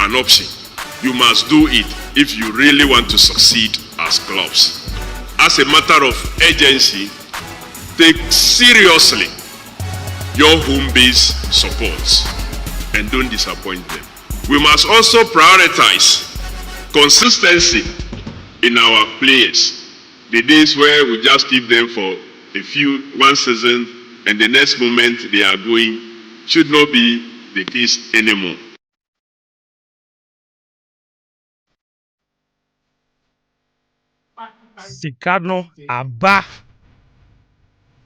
an option. You must do it if you really want to succeed as clubs. As a matter of urgency, take seriously your home base supports and don't disappoint them. We must also prioritize consistency in our players. The days where we just keep them for one season and the next moment they are going should not be the case anymore. Sikano Abba.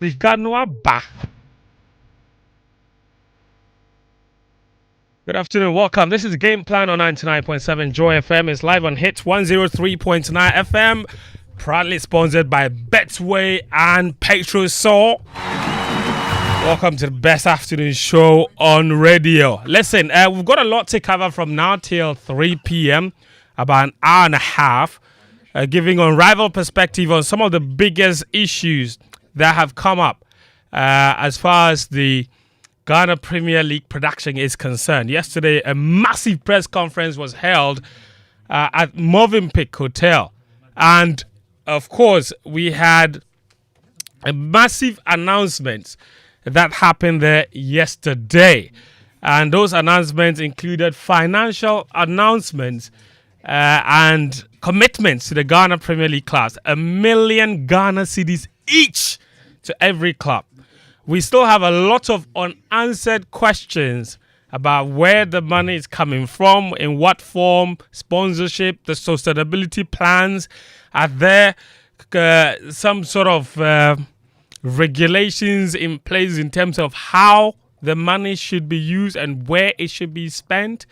Sikano Abba. Good afternoon, welcome. This is Game Plan on 99.7 Joy FM. It's live on Hits 103.9 FM. Proudly sponsored by Betway and Petrosol. Welcome to the best afternoon show on radio. Listen, we've got a lot to cover from now till 3 p.m. About an hour and a half. Giving unrivaled perspective on some of the biggest issues that have come up as far as the Ghana Premier League production is concerned. Yesterday, a massive press conference was held at Movenpick Hotel. And, of course, we had a massive announcement that happened there yesterday. And those announcements included financial announcements and commitments to the Ghana Premier League clubs. 1 million Ghana cedis each to every club. We still have a lot of unanswered questions about where the money is coming from, in what form, sponsorship, the sustainability plans. Are there some sort of regulations in place in terms of how the money should be used and where it should be spent?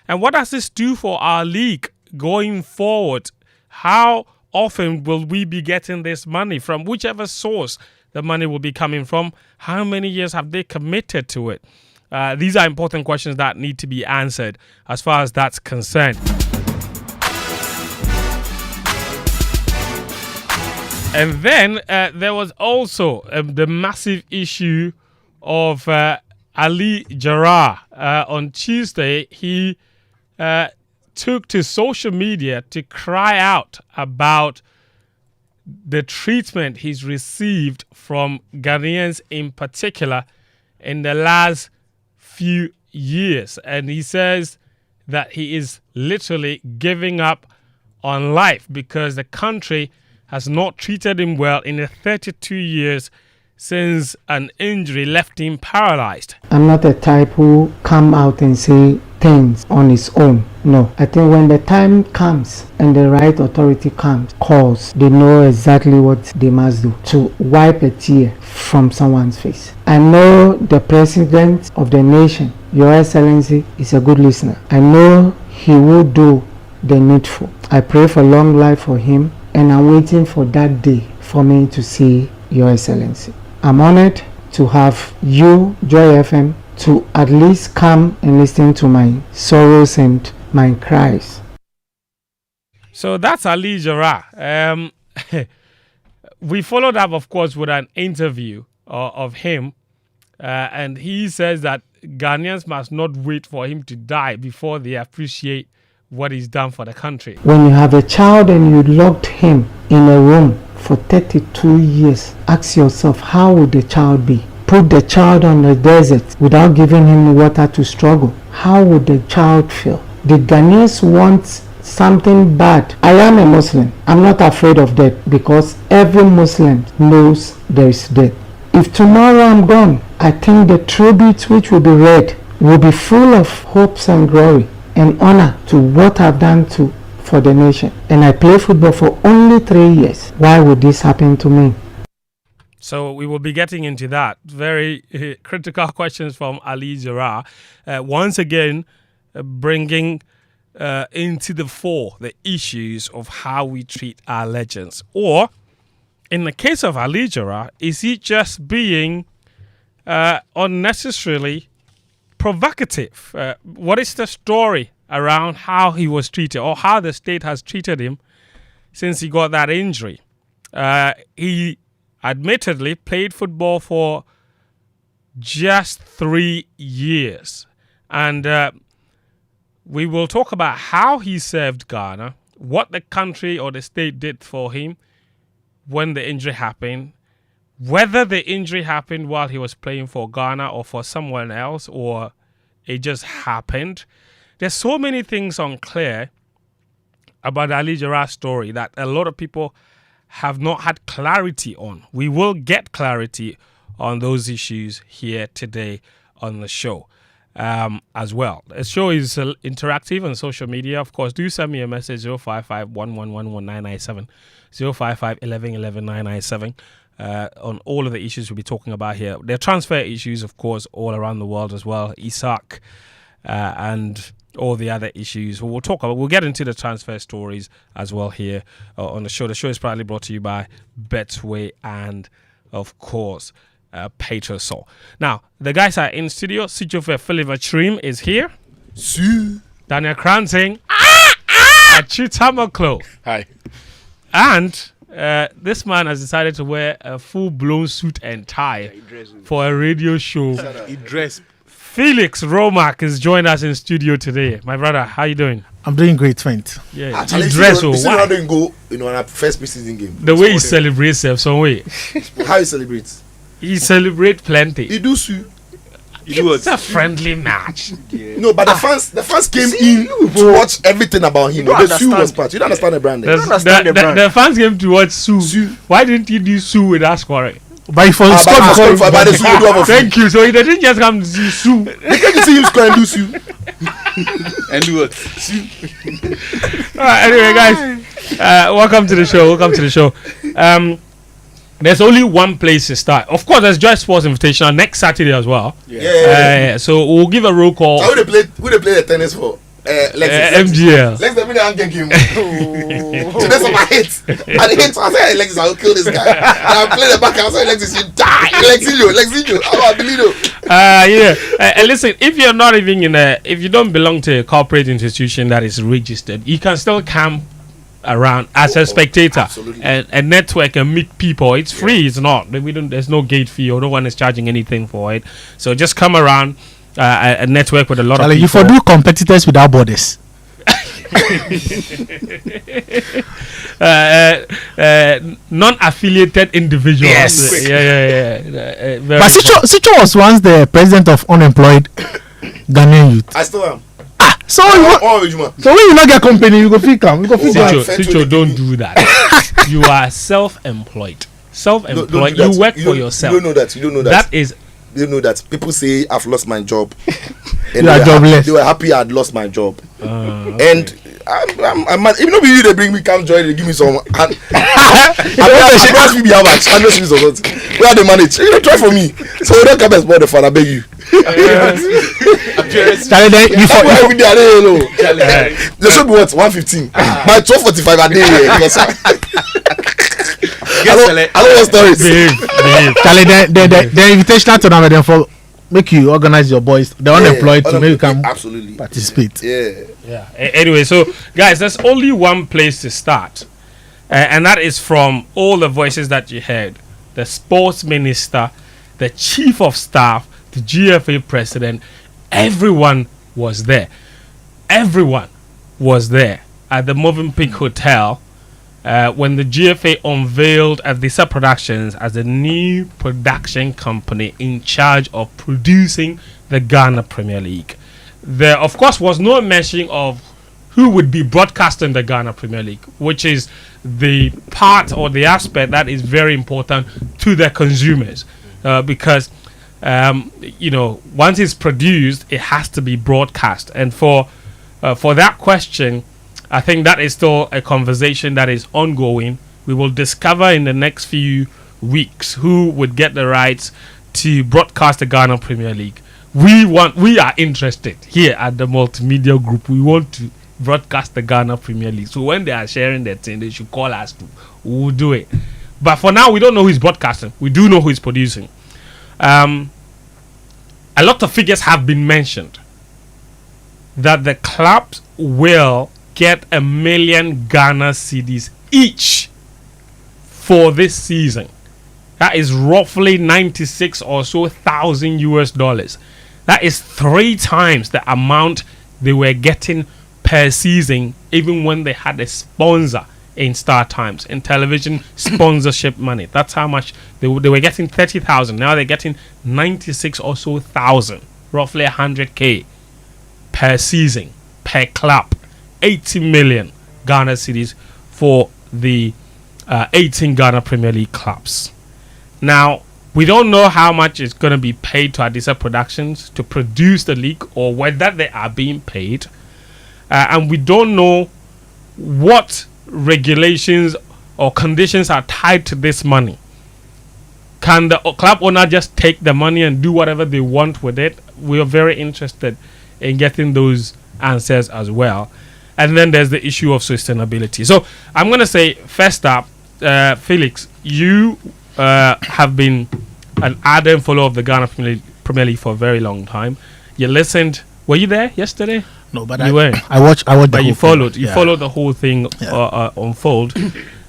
And what does this do for our league going forward? How often will we be getting this money from whichever source the money will be coming from? How many years have they committed to it? These are important questions that need to be answered as far as that's concerned. And then there was also the massive issue of Ali Jarrah. On Tuesday, he took to social media to cry out about the treatment he's received from Ghanaians in particular in the last few years. And he says that he is literally giving up on life because the country has not treated him well in the 32 years since an injury left him paralyzed. I'm not a type who come out and say things on his own. No, I think when the time comes and the right authority calls, they know exactly what they must do to wipe a tear from someone's face. I know the president of the nation, Your Excellency, is a good listener. I know he will do the needful. I pray for long life for him, and I'm waiting for that day for me to see Your Excellency. I'm honored to have you, Joy FM, to at least come and listen to my sorrows and my cries. So that's Ali Jarrah. We followed up, of course, with an interview of him. And he says that Ghanaians must not wait for him to die before they appreciate what he's done for the country. When you have a child and you locked him in a room for 32 years, ask yourself, how would the child be? Put the child on the desert without giving him water to struggle. How would the child feel? The Ghanaians want something bad. I am a Muslim. I'm not afraid of death because every Muslim knows there is death. If tomorrow I'm gone, I think the tribute which will be read will be full of hopes and glory and honor to what I've done for the nation. And I play football for only 3 years. Why would this happen to me? So we will be getting into that. Very critical questions from Ali Jarrah. Once again, bringing into the fore the issues of how we treat our legends. Or, in the case of Ali Jarrah, is he just being unnecessarily provocative? What is the story around how he was treated or how the state has treated him since he got that injury? He admittedly played football for just 3 years. And We will talk about how he served Ghana, what the country or the state did for him when the injury happened, whether the injury happened while he was playing for Ghana or for someone else, or it just happened. There's so many things unclear about the Ali Jarrah story that a lot of people have not had clarity on. We will get clarity on those issues here today on the show as well. The show is interactive on social media. Of course, do send me a message 055 111 055 11 on all of the issues we'll be talking about here. There are transfer issues, of course, all around the world as well. Isaac and all the other issues. We'll talk about. We'll get into the transfer stories as well here on the show. The show is proudly brought to you by Betway and, of course, Petrosol. Now, the guys are in studio. Sijofe Philip Trim is here. Daniel Cranting. Achutamaklo. Hi. And this man has decided to wear a full-blown suit and tie for a radio show. He dressed. Felix Romack is joining us in studio today. My brother, how you doing? I'm doing great, friend. Yeah, Actually, you dress you why? didn't go, on our first preseason game. The way he celebrates himself, some way. How you celebrate? He celebrate plenty. He do su. It's a friendly match. No, but the fans came in to watch everything about him. The Sue was part. You don't understand the brand. The fans came to watch Sue. Why didn't he do Sue with Asquari? But for Thank you. So he didn't just come to see Sue. They came to see him score and do Sue. And do what? Alright, anyway, guys, welcome to the show. There's only one place to start. Of course, there's Joy Sports Invitational next Saturday as well. Yeah. So we'll give a roll call. So who they play the tennis for? MGL. Let's let me not get him. So that's on my hits. And the hits, I said, Alexis, I'll kill this guy. And I play the back, I said, Alexis, you die. Alexis, I believe you. And listen, if you're not even if you don't belong to a corporate institution that is registered, you can still come around as a spectator and network and meet people. It's free. It's not. There's no gate fee or no one is charging anything for it. So just come around. A network with a lot of people. You for do competitors without borders. Non-affiliated individuals. Yes. Yeah. But Sicho was once the president of unemployed Ghanaian youth. I still am. So when you not get company, you go feel calm. You go feel Sicho, don't do that. You are self-employed. Self-employed. You work for yourself. You don't know that. That is. You know that people say I've lost my job. And you are jobless. They were happy I'd lost my job. Okay. And I'm mad. Even though they bring me come join, they give me some. And I ask me how much 100 cities or something. Where they manage? You know, try for me. So you don't come and spoil the fun. I beg you. They should be what 115. My 12:45 a day. I don't want stories. The invitational tournament for make you organize your boys, the unemployed, to make you come participate. Yeah. Anyway, so guys, there's only one place to start, and that is from all the voices that you heard: the sports minister, the chief of staff, the GFA president. Everyone was there. Everyone was there at the Movenpick Hotel. When the GFA unveiled Avisa Productions as the new production company in charge of producing the Ghana Premier League. There, of course, was no mention of who would be broadcasting the Ghana Premier League, which is the part or the aspect that is very important to the consumers. Because, once it's produced, it has to be broadcast. And for that question, I think that is still a conversation that is ongoing. We will discover in the next few weeks who would get the rights to broadcast the Ghana Premier League. We are interested here at the Multimedia Group. We want to broadcast the Ghana Premier League. So when they are sharing that thing, they should call us too. We'll do it. But for now, we don't know who is broadcasting. We do know who is producing. A lot of figures have been mentioned that the clubs will get $1 million Ghana cedis each for this season. That is roughly 96 or so thousand US dollars. That is 3 times the amount they were getting per season, even when they had a sponsor in Star Times, in television sponsorship money. That's how much they were getting. 30,000. Now they're getting 96 or so thousand, roughly 100K per season, per club. 80 million Ghana cedis for the 18 Ghana Premier League clubs. Now, we don't know how much is going to be paid to Adisa Productions to produce the league, or whether they are being paid. And we don't know what regulations or conditions are tied to this money. Can the club owner just take the money and do whatever they want with it? We are very interested in getting those answers as well. And then there's the issue of sustainability. So I'm going to say, first up, Felix, you have been an ardent follower of the Ghana Premier League for a very long time. You listened. Were you there yesterday? No, but you weren't. I watched. But you followed. You followed the whole thing unfold.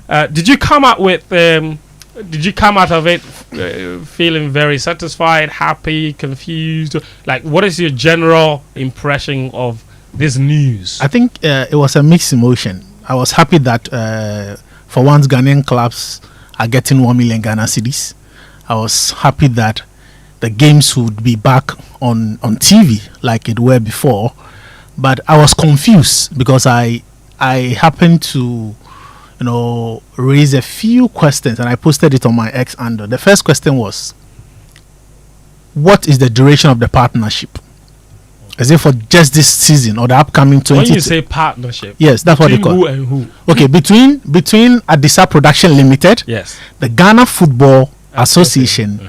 Did you come out with? Did you come out of it feeling very satisfied, happy, confused? Like, what is your general impression of this news? I think it was a mixed emotion. I was happy that for once Ghanaian clubs are getting 1 million Ghana cedis. I was happy that the games would be back on TV like it were before. But I was confused because I happened to, raise a few questions, and I posted it on my X handle. The first question was, what is the duration of the partnership? Is it for just this season or the upcoming 20? When you say partnership, yes, that's what they call. Who and who? Okay, between Adisa Production Limited, yes, the Ghana Football Association,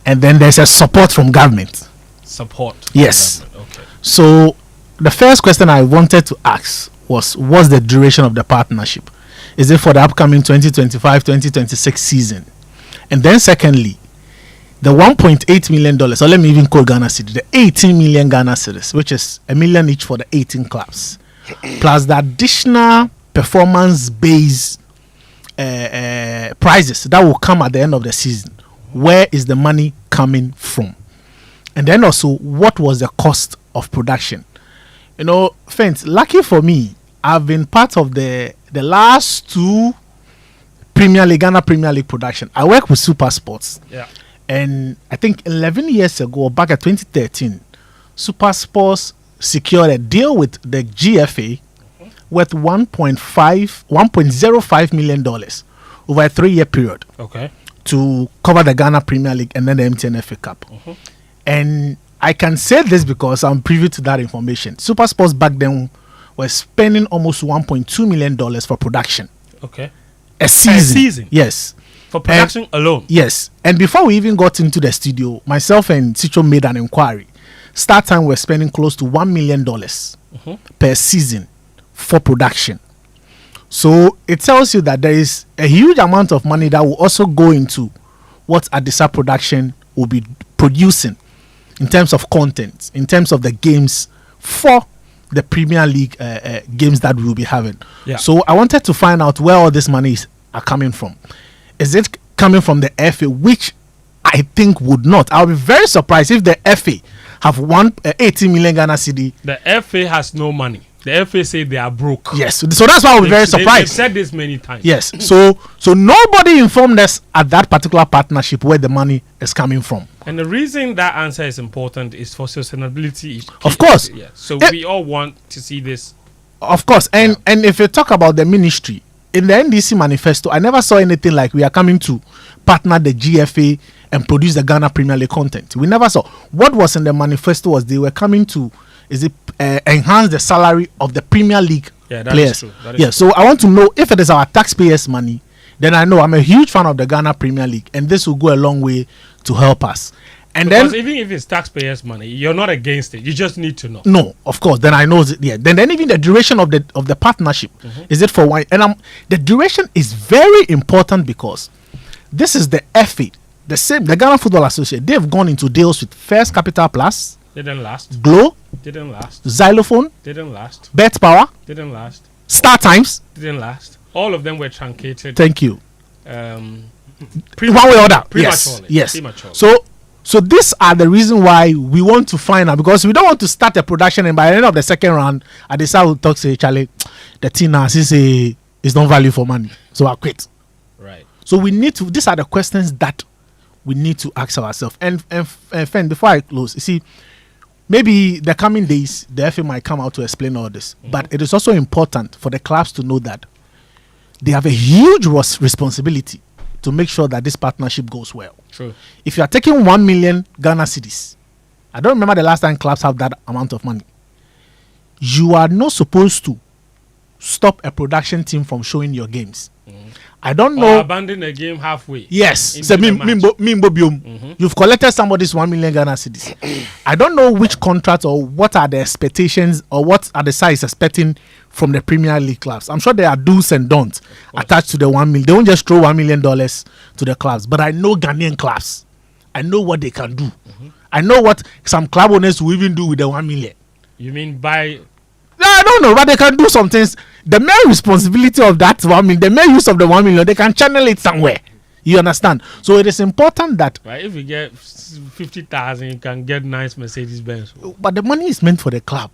and then there's a support from government. Support. Yes. Government. Okay. So the first question I wanted to ask was, what's the duration of the partnership? Is it for the upcoming 2025-2026 season? And then secondly, the $1.8 million, or let me even call Ghana cedis, the 18 million Ghana cedis, which is $1 million each for the 18 clubs, plus the additional performance-based prizes that will come at the end of the season. Where is the money coming from? And then also, what was the cost of production? Friends, lucky for me, I've been part of the last two Ghana Premier League production. I work with Super Sports. Yeah. And I think 11 years ago, back at 2013, Super Sports secured a deal with the GFA worth $1.05 million over a 3-year period. Okay. To cover the Ghana Premier League and then the MTN FA Cup. And I can say this because I'm privy to that information. Super Sports back then were spending almost $1.2 million for production. Okay. A season. A season? Yes. For production alone? Yes. And before we even got into the studio, myself and Sicho made an inquiry. Start Time were spending close to $1 million per season for production. So it tells you that there is a huge amount of money that will also go into what Adisa Production will be producing in terms of content, in terms of the games for the Premier League games that we will be having. Yeah. So I wanted to find out where all this money are coming from. Is it coming from the FA, which I think would not? I'll be very surprised if the FA have 80 million Ghana cedi. The FA has no money. The FA say they are broke. Yes, so that's why I'll be very surprised. They've said this many times. Yes, so nobody informed us at that particular partnership where the money is coming from. And the reason that answer is important is for sustainability. Of course. Yeah. So we all want to see this. Of course, and if you talk about the ministry, in the NDC manifesto, I never saw anything like we are coming to partner the GFA and produce the Ghana Premier League content. We never saw. What was in the manifesto was they were coming to enhance the salary of the Premier League players. That is true. So I want to know if it is our taxpayers' money, then I know I'm a huge fan of the Ghana Premier League, and this will go a long way to help us. And because then, even if it's taxpayers' money, you're not against it. You just need to know. No, of course. Then I know. Then even the duration of the partnership, is it for one? And the duration is very important because this is the FA, the Ghana Football Association. They've gone into deals with First Capital Plus. Didn't last. Glow. Didn't last. Xylophone. Didn't last. Bet Power. Didn't last. Star Times. Didn't last. All of them were truncated. Thank you. One way or other. Prematurely. Yes. Prematurely. So So these are the reason why we want to find out, because we don't want to start a production and by the end of the second round, I decide we'll talk to Charlie, the team now is not value for money, so I quit. Right. So we need to. These are the questions that we need to ask ourselves. And Fen, before I close, you see, maybe the coming days the FA might come out to explain all this, but it is also important for the clubs to know that they have a huge responsibility to make sure that this partnership goes well. True. If you are taking 1 million Ghana cedis, I don't remember the last time clubs have that amount of money. You are not supposed to stop a production team from showing your games. I don't know. Or abandon a game halfway. Yes. into So the match. you've collected somebody's 1 million Ghana cedis. I don't know which contract or what are the expectations or what are the sides expecting from the Premier League clubs. I'm sure there are do's and don'ts attached to the 1 million. They won't just throw $1 million to the clubs. But I know Ghanaian clubs. I know what they can do. I know what some club owners will even do with the 1 million. You mean by I don't know, but they can do some things. The main responsibility of that 1 million, the main use of the 1 million, they can channel it somewhere. You understand? So it is important that. right? If you get 50,000, you can get nice Mercedes Benz. But the money is meant for the club.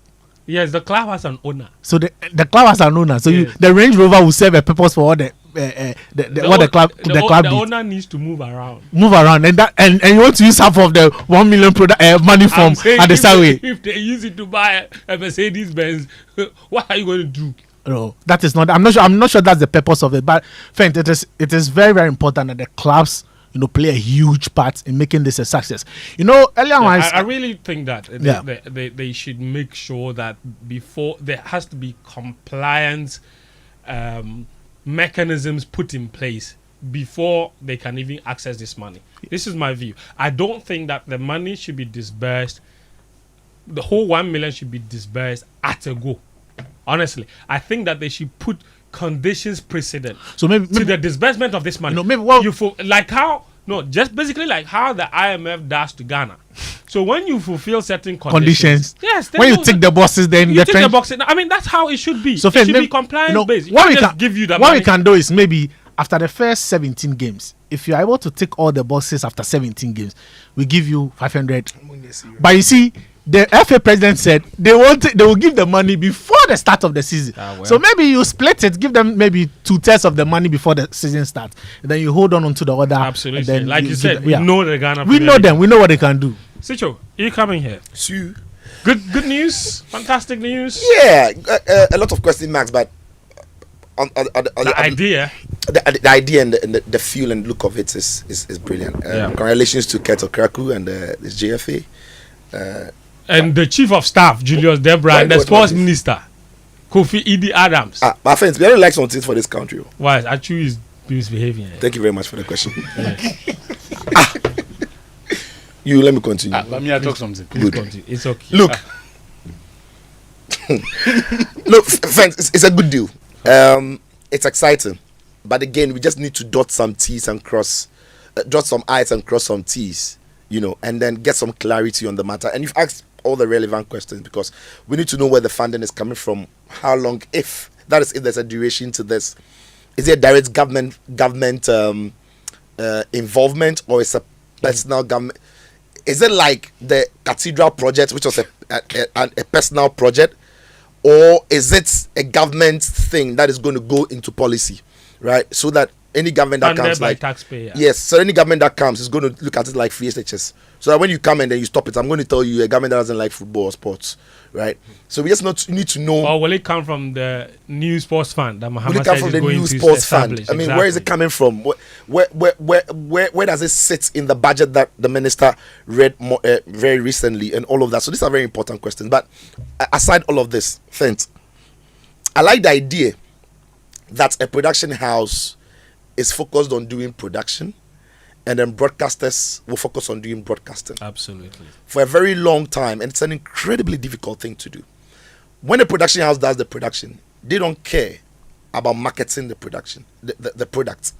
Yes, the club has an owner. So the club has an owner. So Yes. the Range Rover will serve a purpose for all the club needs. owner needs to move around. Move around and you want to use half of the 1 million money from I'm saying at the Saturday. if they use it to buy a Mercedes Benz, what are you going to do? No, that is not. I'm not sure that's the purpose of it. But friend, it is very, very important that the clubs play a huge part in making this a success. Earlier on, I really think that Yeah. they should make sure that before there has to be compliance mechanisms put in place before they can even access this money. This is my view. I don't think that the money should be disbursed. The whole 1 million should be disbursed at a go. Honestly, I think that they should put conditions precedent so maybe to the disbursement of this money. maybe what just basically like how the IMF does to Ghana. So when you fulfill certain conditions. yes, When you tick the boxes, then you tick the boxes. I mean, that's how it should be. So it should be compliance based. What we just can give you the what money. we can do is maybe after the first 17 games, if you are able to tick all the boxes after 17 games, we give you 500. But you see, the FA president said they will give the money before the start of the season. So maybe you split it, give them maybe 2/3 of the money before the season starts, and then you hold on to the other. Absolutely. Then Like you said, we know the Ghana. We Premier know League. them. We know what they can do. Sicho, you coming here? Sue. Good news, fantastic news. Yeah, a lot of question marks, but on The idea. the idea and the feel and look of it is brilliant. Congratulations to Keto Kraku and this JFA. And the chief of staff, Julius Debra, and the sports minister, Kofi Idi Adams. My friends, we don't like some things for this country. Why? Actually, is misbehaving. Thank you very much for the question. You let me continue. Let me talk something. Good. It's okay. Look, look, friends, it's a good deal. It's exciting, but again, we just need to dot some T's and dot some I's and cross some T's, and then get some clarity on the matter. And you've asked all the relevant questions because we need to know where the funding is coming from, how long, if there's a duration to this. Is it direct government involvement, or is a personal government? Is it like the cathedral project, which was a personal project, or is it a government thing that is going to go into policy, right? So that any government that comes, by like taxpayer. yes, so any government that comes is going to look at it like free SHS. So that when you come and then you stop it, I'm going to tell you a government that doesn't like football or sports, right? So we just need to know. Or will it come from the new sports fund that Will Muhammad it come said from is the going new to sports fund? establish? I mean, where is it coming from? Where does it sit in the budget that the minister read very recently and all of that? So these are very important questions. But aside all of this, thanks. I like the idea that a production house is focused on doing production, and then broadcasters will focus on doing broadcasting. Absolutely. For a very long time, and it's an incredibly difficult thing to do. When a production house does the production, they don't care about marketing the production, the product.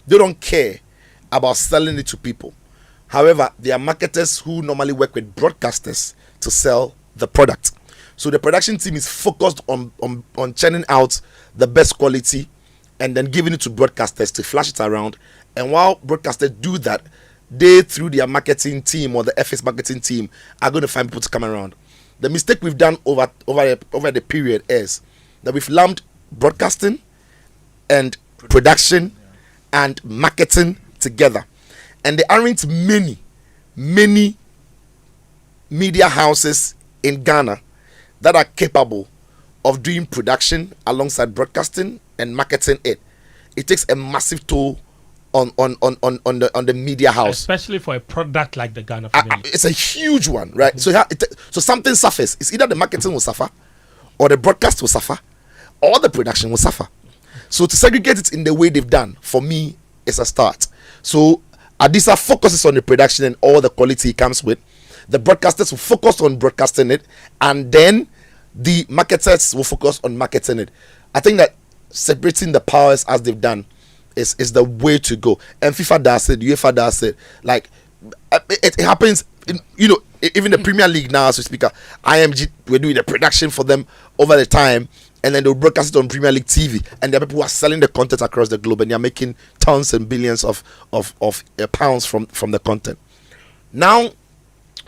They don't care about selling it to people. However, there are marketers who normally work with broadcasters to sell the product. So the production team is focused on churning out the best quality and then giving it to broadcasters to flash it around. And while broadcasters do that, they through their marketing team or the FS marketing team are going to find people to come around. The mistake we've done over the period is that we've lumped broadcasting and production and marketing together, and there aren't many media houses in Ghana that are capable of doing production alongside broadcasting and marketing it. It takes a massive toll on the media house, especially for a product like the Ghana Premier League. It's a huge one, right? Mm-hmm. So something suffers. It's either the marketing will suffer, or the broadcast will suffer, or the production will suffer. So to segregate it in the way they've done, for me, is a start. So Adisa focuses on the production and all the quality it comes with. The broadcasters will focus on broadcasting it, and then the marketers will focus on marketing it. I think that separating the powers as they've done is the way to go. And FIFA does it, UEFA does it. Like it happens in, even the Premier League now, as we speak, IMG, we're doing the production for them over the time, and then they'll broadcast it on Premier League TV, and there are people who are selling the content across the globe, and they're making tons and billions of pounds from the content. Now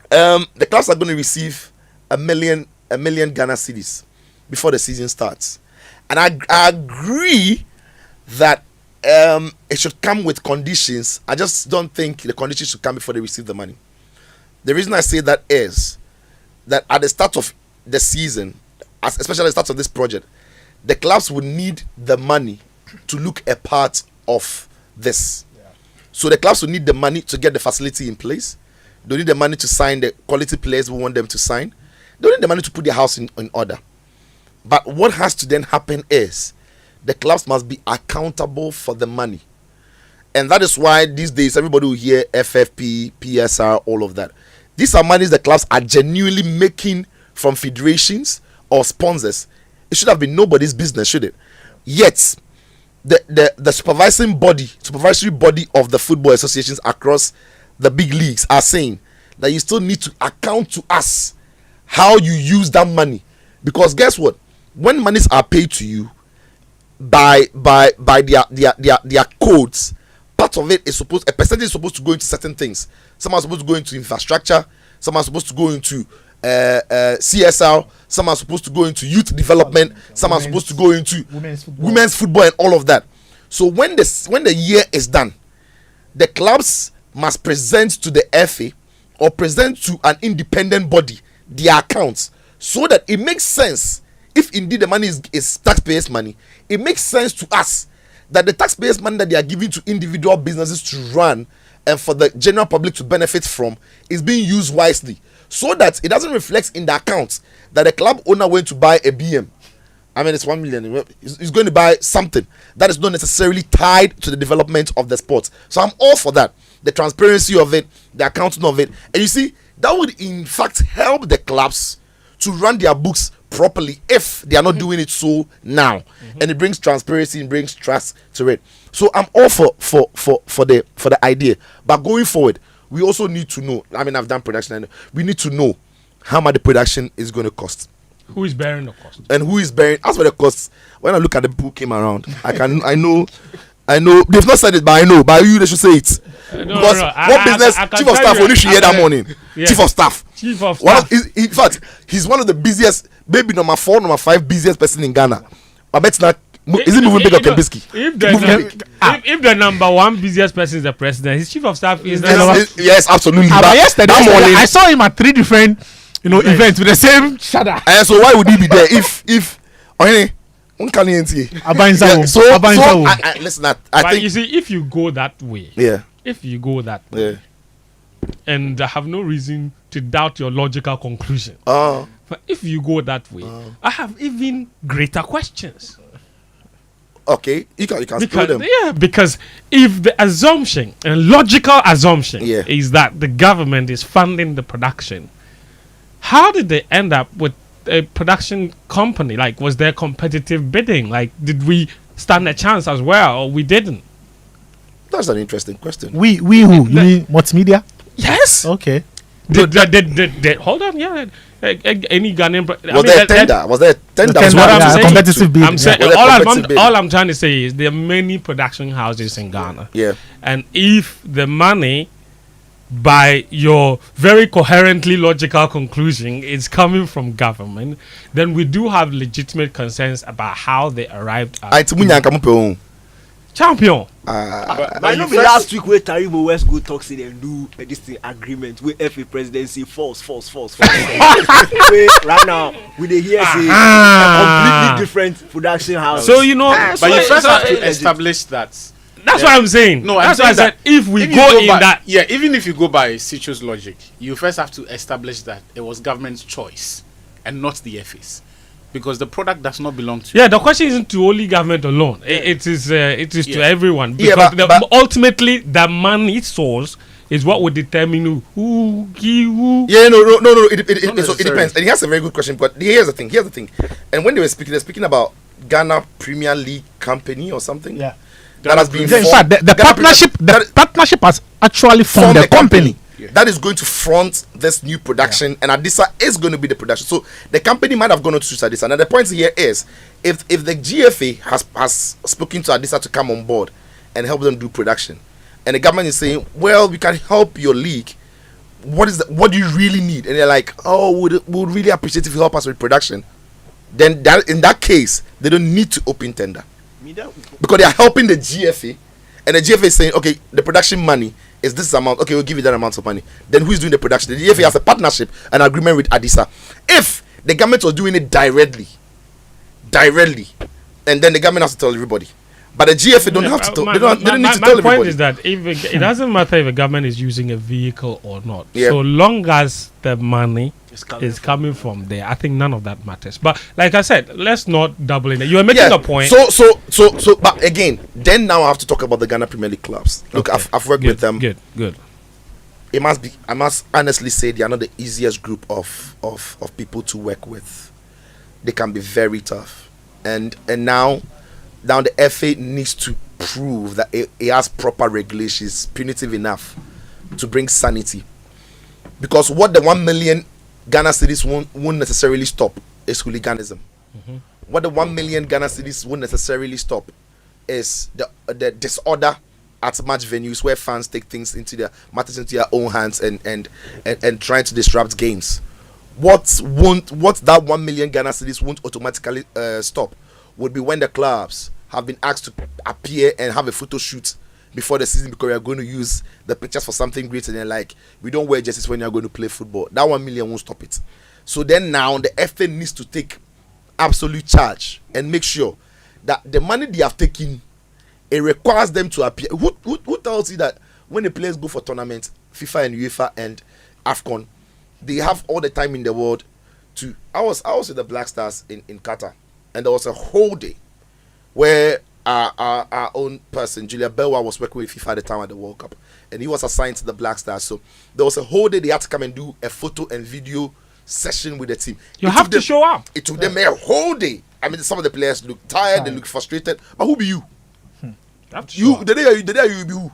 the clubs are going to receive a million Ghana cedis before the season starts, and I agree that it should come with conditions. I just don't think the conditions should come before they receive the money. The reason I say that is that at the start of the season, especially at the start of this project, the clubs would need the money to look a part of this. So the clubs will need the money to get the facility in place. They need the money to sign the quality players we want them to sign. They need the money to put their house in order. But what has to then happen is the clubs must be accountable for the money. And that is why these days everybody will hear FFP, PSR, all of that. These are monies the clubs are genuinely making from federations or sponsors. It should have been nobody's business, should it? Yet, the supervisory body of the football associations across the big leagues are saying that you still need to account to us how you use that money. Because guess what? When monies are paid to you by their codes, part of it is a percentage is supposed to go into certain things. Some are supposed to go into infrastructure, some are supposed to go into CSR, some are supposed to go into youth development, some are supposed to go into women's football and all of that. So when the year is done, the clubs must present to the FA or present to an independent body their accounts, so that it makes sense. If indeed the money is taxpayers' money, it makes sense to us that the taxpayers' money that they are giving to individual businesses to run and for the general public to benefit from is being used wisely, so that it doesn't reflect in the accounts that the club owner went to buy a BM. I mean, it's 1 million. He's going to buy something that is not necessarily tied to the development of the sport. So I'm all for that. The transparency of it, the accounting of it. And you see, that would in fact help the clubs to run their books properly if they are not doing it so now. And it brings transparency and brings trust to it. So I'm all for the idea. But going forward, we also need to know. I mean, I've done production, and we need to know how much the production is going to cost. Who is bearing the cost? And who is bearing? As for the costs, when I look at the people who came around, I know. They've not said it, but I know. By you, they should say it. Because what business chief of staff only should hear that morning? Yeah. Chief of staff. In fact, he's one of the busiest, maybe number 4, number 5 busiest person in Ghana. I bet not. Is it moving big or Kembisky? If the number 1 busiest person is the president, his chief of staff is the number. Yes, absolutely. But yesterday I saw him at 3 different events with the same shada. And so why would he be there if listen, I think you see, if you go that way, and I have no reason to doubt your logical conclusion. But if you go that way, I have even greater questions. Okay, you can spill them. Yeah, because if the assumption and logical assumption is that the government is funding the production, how did they end up with a production company? Like, was there competitive bidding? Like, did we stand a chance as well, or we didn't? That's an interesting question. We who? You mean multimedia? Yes. Okay. Hold on, yeah. Any Ghanaian was there a tender? Was there a tender? That's what I'm saying. Competitive bidding. I'm saying all I'm trying to say is there are many production houses in Ghana. Yeah. And if the money by your very coherently logical conclusion is coming from government, then we do have legitimate concerns about how they arrived at champion. But I know last week where Taribo West go talks in and do this thing agreement with FA presidency false. Right now we dey hear say a completely different production house. So you know, But you first have to establish that. that's what I'm saying. No, that's I'm why I saying said if we you go in by, that. Yeah, even if you go by Citro's logic, you first have to establish that it was government's choice and not the FA's, because the product does not belong to. Yeah, the question isn't to only government alone. It is to Yeah. everyone, Yeah, because but ultimately the money source is what will determine who. Yeah, no. Not So it necessarily. depends. And he has a very good question. But here's the thing. And when they're speaking about Ghana Premier League Company or something. Yeah. That has been In formed. fact, the Ghana partnership, Premier- the partnership has actually formed a company. that is going to front this new production, and Adisa is going to be the production. So the company might have gone on to choose Adisa. Now the point here is, if the GFA has spoken to Adisa to come on board and help them do production, and the government is saying, well, we can help your league. What do you really need? And they're like, oh, would really appreciate if you help us with production. Then in that case, they don't need to open tender, because they are helping the GFA, and the GFA is saying, okay, the production money is this amount. Okay, we'll give you that amount of money. Then who is doing the production? The GFA has a partnership, an agreement with Adisa. If the government was doing it directly, and then the government has to tell everybody. But the GFA don't have to tell. They don't need to tell everybody. My point is that it doesn't matter if the government is using a vehicle or not. Yeah. So long as the money is coming from there, I think none of that matters. But like I said, let's not double in it. You are making a point. So, but again, then now I have to talk about the Ghana Premier League clubs. Look, Okay. I've worked with them. Good. I must honestly say they are not the easiest group of people to work with. They can be very tough, and now the FA needs to prove that it has proper regulations, punitive enough to bring sanity. Because what the 1 million Ghana cedis won't necessarily stop is hooliganism. What the 1 million Ghana cedis won't necessarily stop is the disorder at match venues where fans take things into their their own hands and trying to disrupt games. What that 1 million Ghana cedis won't automatically stop would be when the clubs have been asked to appear and have a photo shoot before the season, because we are going to use the pictures for something great, and they're like, we don't wear jerseys when you're going to play football. That 1 million won't stop it. So then now the FA needs to take absolute charge and make sure that the money they have taken, it requires them to appear. Who tells you that when the players go for tournaments, FIFA and UEFA and AFCON, they have all the time in the world to... I was with the Black Stars in Qatar, and there was a whole day where our own person, Julia Belwa, was working with FIFA at the time at the World Cup, and he was assigned to the Black Stars. So there was a whole day they had to come and do a photo and video session with the team. You have to show up. It took them a whole day. I mean, some of the players look tired, they look frustrated. But who be you? The day you be who?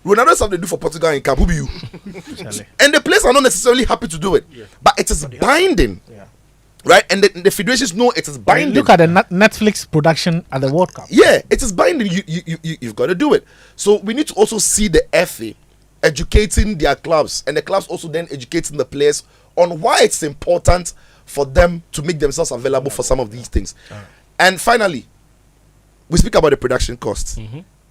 Ronaldo is something to do for Portugal in camp. Who be you? And the players are not necessarily happy to do it, but it is binding. Right, and the federations know it is binding. Look at the Netflix production at the World Cup. Yeah, it is binding. You've got to do it. So we need to also see the FA educating their clubs, and the clubs also then educating the players on why it's important for them to make themselves available for some of these things. And finally, we speak about the production costs.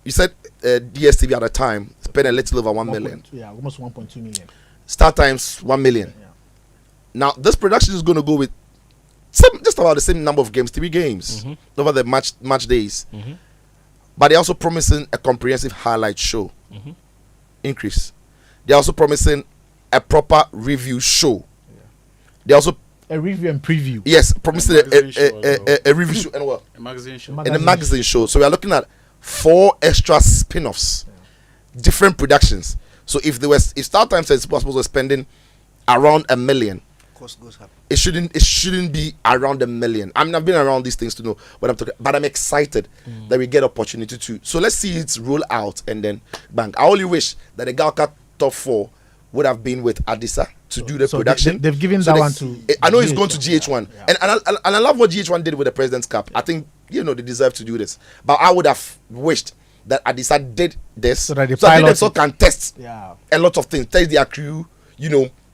You said DSTV at the time spent a little over 1 million. Almost 1.2 million. Start times 1 million. Now this production is going to go with just about the same number of games, 3 games over the match days. But they're also promising a comprehensive highlight show increase. They're also promising a proper review show. They're also A review and preview. yes promising a review show and what? A magazine show. And a magazine show. So we are looking at 4 extra spin-offs, different productions. So if Star Times is supposed to spending around 1 million, Cost goes up. it shouldn't be around 1 million. I mean, I've been around these things to know what I'm talking, but I'm excited that we get opportunity to. So let's see it roll out and then bang. I only wish that the Galka top 4 would have been with Adisa to do the production. They've given that one to. I know it's going to GH1, and I love what GH1 did with the President's Cup. I think they deserve to do this, but I would have wished that Adisa did this So that the they pilot- themselves can test Yeah. a lot of things, test their crew,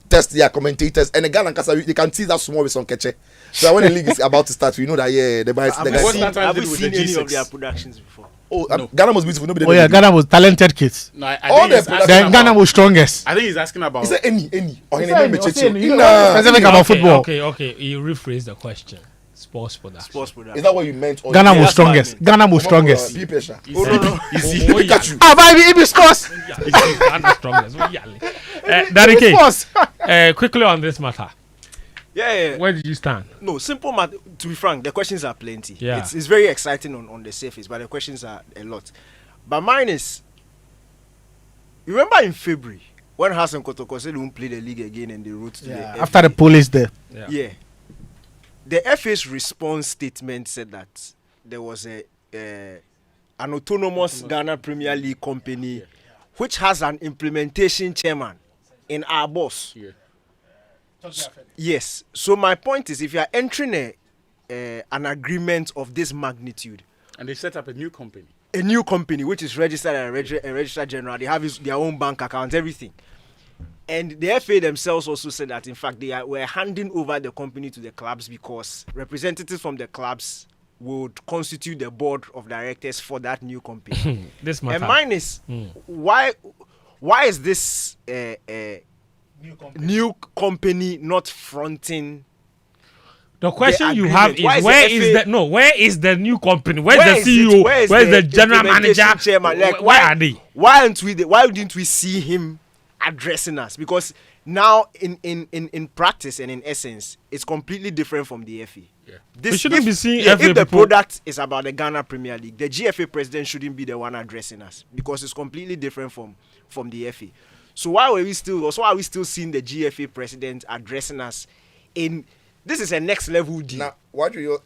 test their commentators, and the Ghana Kasa, they can see that small with some catch. So that when the league is about to start, we know that the guys. What's that Have to you do with seen the any of G6? their productions before? Ghana was beautiful. Nobody. Oh yeah, Ghana was talented kids. No, I All think the he's production- asking Then Ghana about- was strongest. I think he's asking about. Is there any? Or Say any any, member say Chicho? any. You know, Nah. specific about football. Okay. You rephrase the question. Sports production. Sports production. Is that what you meant? Or Ghana you was that's what I strongest. mean. Ghana was strongest. Be patient. Oh no no. Pikachu. Ah, but if it scores. Ghana strongest. Daddy K, Scores. quickly on this matter. Yeah. Where did you stand? No, simple matter. To be frank, the questions are plenty. Yeah. It's very exciting on the surface, but the questions are a lot. But mine is, you remember in February when Hassan Kotoko said he won't play the league again and they wrote to the FA? After the police there. Yeah. The FA's response statement said that there was an autonomous Ghana Premier League company which has an implementation chairman in our boss. Yeah. Yes. So my point is, if you are entering an agreement of this magnitude, And they set up a new company. a new company which is registered and registered general, they have their own bank account, everything. And the FA themselves also said that, in fact, were handing over the company to the clubs because representatives from the clubs would constitute the board of directors for that new company. This matter. And mine is, why is this new company not fronting? The question the you have agreement. is Why is the FA where is the new company? Where's Where the is it? CEO? Where is Where's the general implementation manager? chairman? Like, Where are they? Why didn't we see him addressing us? Because now in practice and in essence, it's completely different from the FA. Yeah. We shouldn't be seeing if FA the people- product is about the Ghana Premier League, the GFA president shouldn't be the one addressing us because it's completely different from the FA. So why are we still seeing the GFA president addressing us in this is a next level deal? Now, what do you?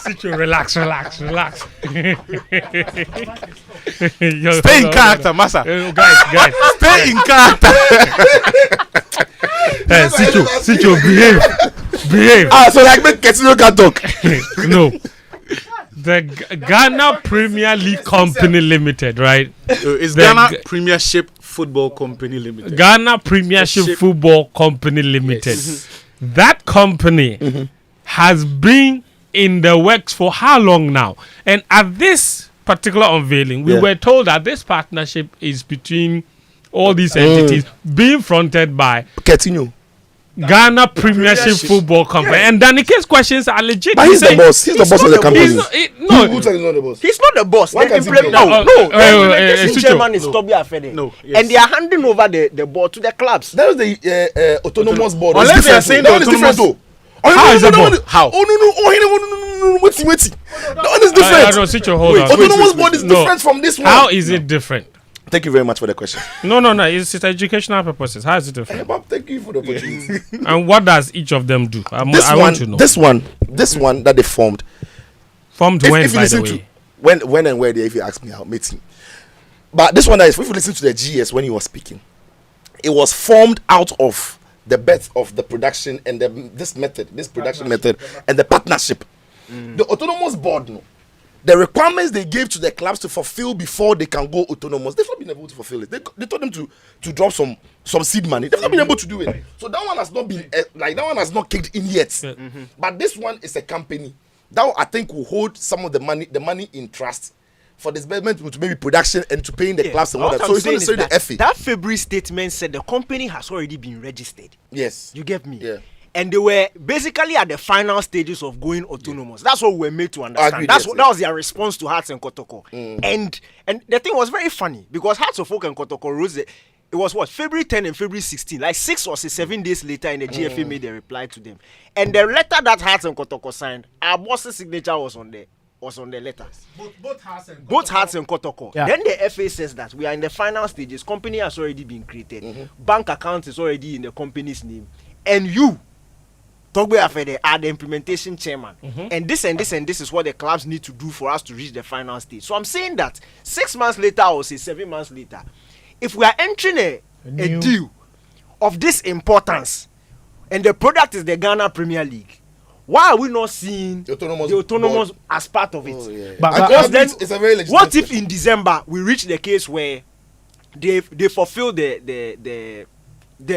Situ, relax. Yo, Stay in hold on. character, Massa. Guys. Stay in character. Hey, Situ, behave. So like make Ketino can talk. No. The Ghana Premier League Company Limited, right? It's The Ghana G- Premiership Football Company Limited. Ghana Premiership Football Company Limited. That company has been in the works for how long now? And at this particular unveiling, we were told that this partnership is between all these entities being fronted by Ketino. Ghana Premiership Football Company. And Danike's questions are legit. But he's the boss. He's the boss of the company. He's not, Who said he's not the boss? He's not the boss. Why The can't he implement- be? no, No, the implementation Sucho. chairman is Toby Afede. No, yes. And they are handing over the board to the clubs. That was the autonomous board. Unless It's they are different, saying though. the That one is different, autonomous- though. How is it board? How? Oh no! Wait. That one is different. no, Sicho, hold on. Autonomous board is No. different from this one. How is it different? Thank you very much for the question. No. It's educational purposes. How is it different? Bob, thank you for the opportunity. And what does each of them do? I want to know. This one that they formed. Formed If when, you by the listen way? to when and where they, if you ask me, I'll meet him. But this one is, if you listen to the GS when he was speaking, it was formed out of the birth of the production and this production method and the partnership. The autonomous board, no. The requirements they gave to the clubs to fulfill before they can go autonomous, they've not been able to fulfill it. They told them to drop some seed money. They've not been able to do it. So that one has not been that one has not kicked in yet. But this one is a company that I think will hold some of the money in trust for disbursement to maybe production and to paying the clubs and all What that. I'm So it's not saying is necessarily the FA. that February statement said the company has already been registered. Yes. You get me? Yeah. And they were basically at the final stages of going autonomous. That's what we were made to understand. Agreed, That was their response to Hearts and Kotoko. And the thing was very funny because Hearts of Oak and Kotoko rose it was what, February 10 and February 16, like 6 or 7 days later, and the GFA made a reply to them. And the letter that Hearts and Kotoko signed, our boss's signature was on the letter. Both Hearts and Kotoko. Yeah. Then the FA says that we are in the final stages. Company has already been created. Bank account is already in the company's name. And you, Togbe Afede, are the implementation chairman. And this is what the clubs need to do for us to reach the final stage. So I'm saying that 6 months later or say 7 months later, if we are entering a deal of this importance and the product is the Ghana Premier League, Why are we not seeing The autonomous the autonomous board. as part of it? Oh, yeah. But- I- Because I then, think it's a very legitimate what if question. in December we reach the case where they fulfill the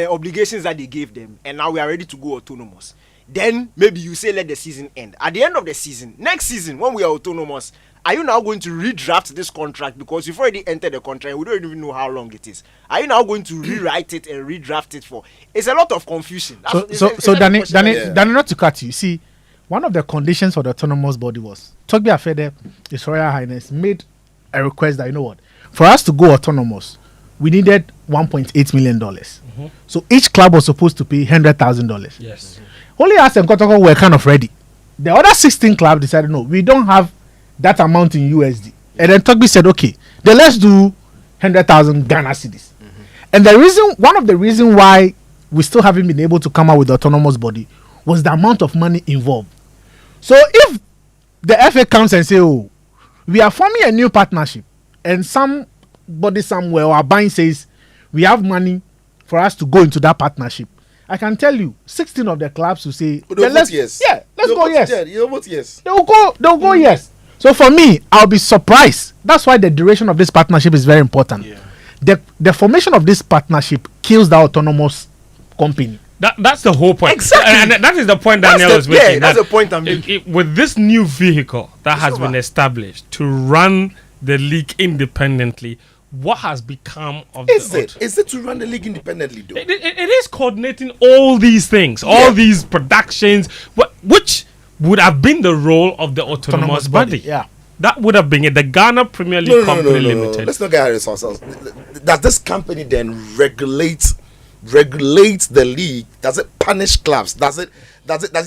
obligations that they gave them, and now we are ready to go autonomous? Then maybe you say let the season end. At the end of the season, next season when we are autonomous, are you now going to redraft this contract because you've already entered the contract? We don't even know how long it is. Are you now going to rewrite it and redraft it for? It's a lot of confusion. So Danny, Yeah. Danny, not to cut you. See, one of the conditions for the autonomous body was Togbe Afede, His Royal Highness, made a request that, you know what, for us to go autonomous, we needed $1.8 million. So each club was supposed to pay $100,000. Yes. Only us and Kotoko were kind of ready. The other 16 clubs decided, no, we don't have that amount in USD. And then Togbe said, okay, then let's do 100,000 Ghana cedis. And one of the reasons why we still haven't been able to come out with the autonomous body was the amount of money involved. So if the FA comes and say, oh, we are forming a new partnership, and somebody somewhere or buying says we have money for us to go into that partnership, I can tell you 16 of the clubs will say, They'll "Then vote let's yes. yeah, let's They'll go vote yes." Yeah, you'll vote yes. They'll go yes. So for me, I'll be surprised. That's why the duration of this partnership is very important. Yeah. The formation of this partnership kills the autonomous company. That's the whole point. Exactly. And that is the point That's Daniel the- was making. yeah, that's that the point I'm making. with this new vehicle that has over. been established to run the league independently, what has become of Is the it? Is it to run the league independently, though? It is coordinating all these things, all these productions, which would have been the role of the autonomous body. Yeah. That would have been it. The Ghana Premier League Company Limited. Let's not get ahead of ourselves. Does this company then regulate the league? Does it punish clubs? Does it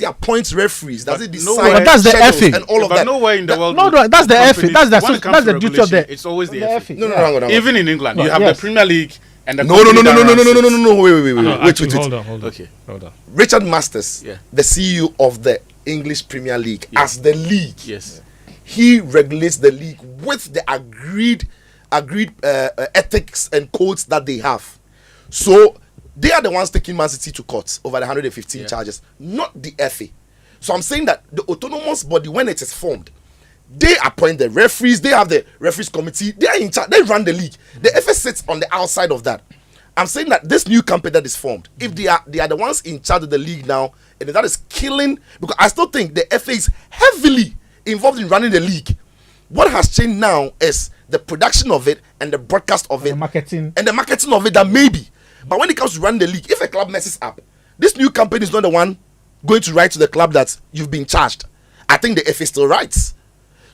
appoint referees? Does it decide nowhere- But that's the schedules FA. and all of But that? nowhere in the world. No, would that's the FA. companies- That's when it comes that's to the duty of the. regulation, It's always the FA. No, hang on. Even in England, you have yes. the Premier League and the No. company that runs it. Wait. Hold on. Okay. Hold on. Richard Masters, Yeah. the CEO of the English Premier League, as the league, Yes. he regulates the league with the agreed ethics and codes that they have. So they are the ones taking Man City to court over the 115 charges, not the FA. So I'm saying that the autonomous body, when it is formed, they appoint the referees. They have the referees committee. They are in charge. They run the league. The FA sits on the outside of that. I'm saying that this new company that is formed, if they are the ones in charge of the league now, and that is killing, because I still think the FA is heavily involved in running the league. What has changed now is the production of it and the broadcast of it, The marketing. and the marketing of it. That maybe, but when it comes to running the league, if a club messes up, this new company is not the one going to write to the club that you've been charged. I think the FA still writes.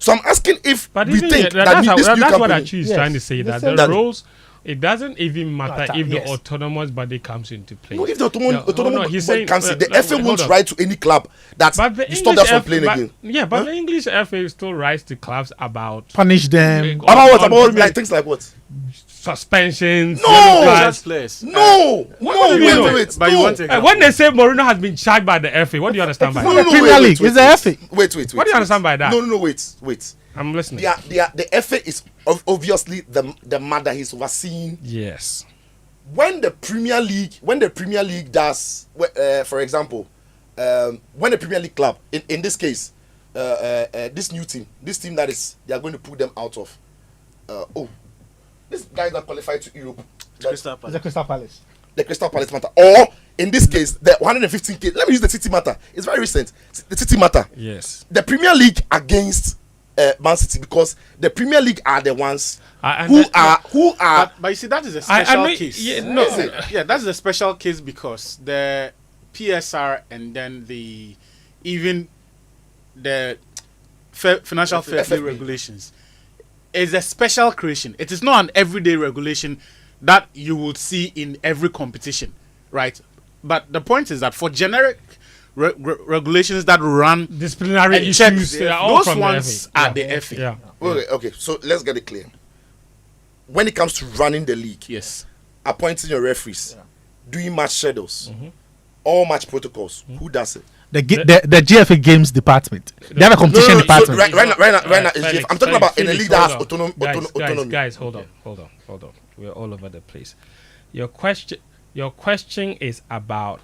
So I'm asking if But we even think yeah, that this new that's what company. Achi is Yes. trying to say. The That same the thing. roles, it doesn't even matter if the yes. autonomous body comes into play. No, if the autonomous he's body saying, comes in, the no, FA hold won't on. write to any club that But the you stop that English from FA playing again. Yeah, but the English FA still writes to clubs about Punish them. About what? on About Premier like things like what? suspensions. No! yellow Judge cards. players. No, What do you mean? wait. But you no. want to When they say Mourinho has been charged by the FA, what do you understand by not that? the Premier League, it's the FA. Wait. What do you understand by that? No, wait. I'm listening. The FA is obviously the mother he's overseeing. Yes. When the Premier League does, for example, when the Premier League club, in this case, this new team, that is, they are going to put them out of. This guy that qualified to Europe, Crystal It's Palace. the Crystal Palace. the Crystal Palace matter, or in this case, the 115 case. Let me use the City matter. It's very recent. The City matter. Yes. The Premier League against Man City, because the Premier League are the ones And who that- are. But you see, that is a I special know- case. yeah, no. Is it? Yeah, that's a special case because the PSR and then even the financial fair play FFP. regulations is a special creation. It is not an everyday regulation that you would see in every competition, right? But the point is that for generic regulations that run disciplinary and check, issues, they are all those from ones the FA. are the FA. Yeah. Okay, so let's get it clear. When it comes to running the league, Yes. appointing your referees, doing match schedules, all match protocols, who does it? The GFA Games department. They have a competition So department. right now, is Felix, I'm talking about in a Felix, league that has hold on. autonomy. Guys, hold on. We're all over the place. Your question is about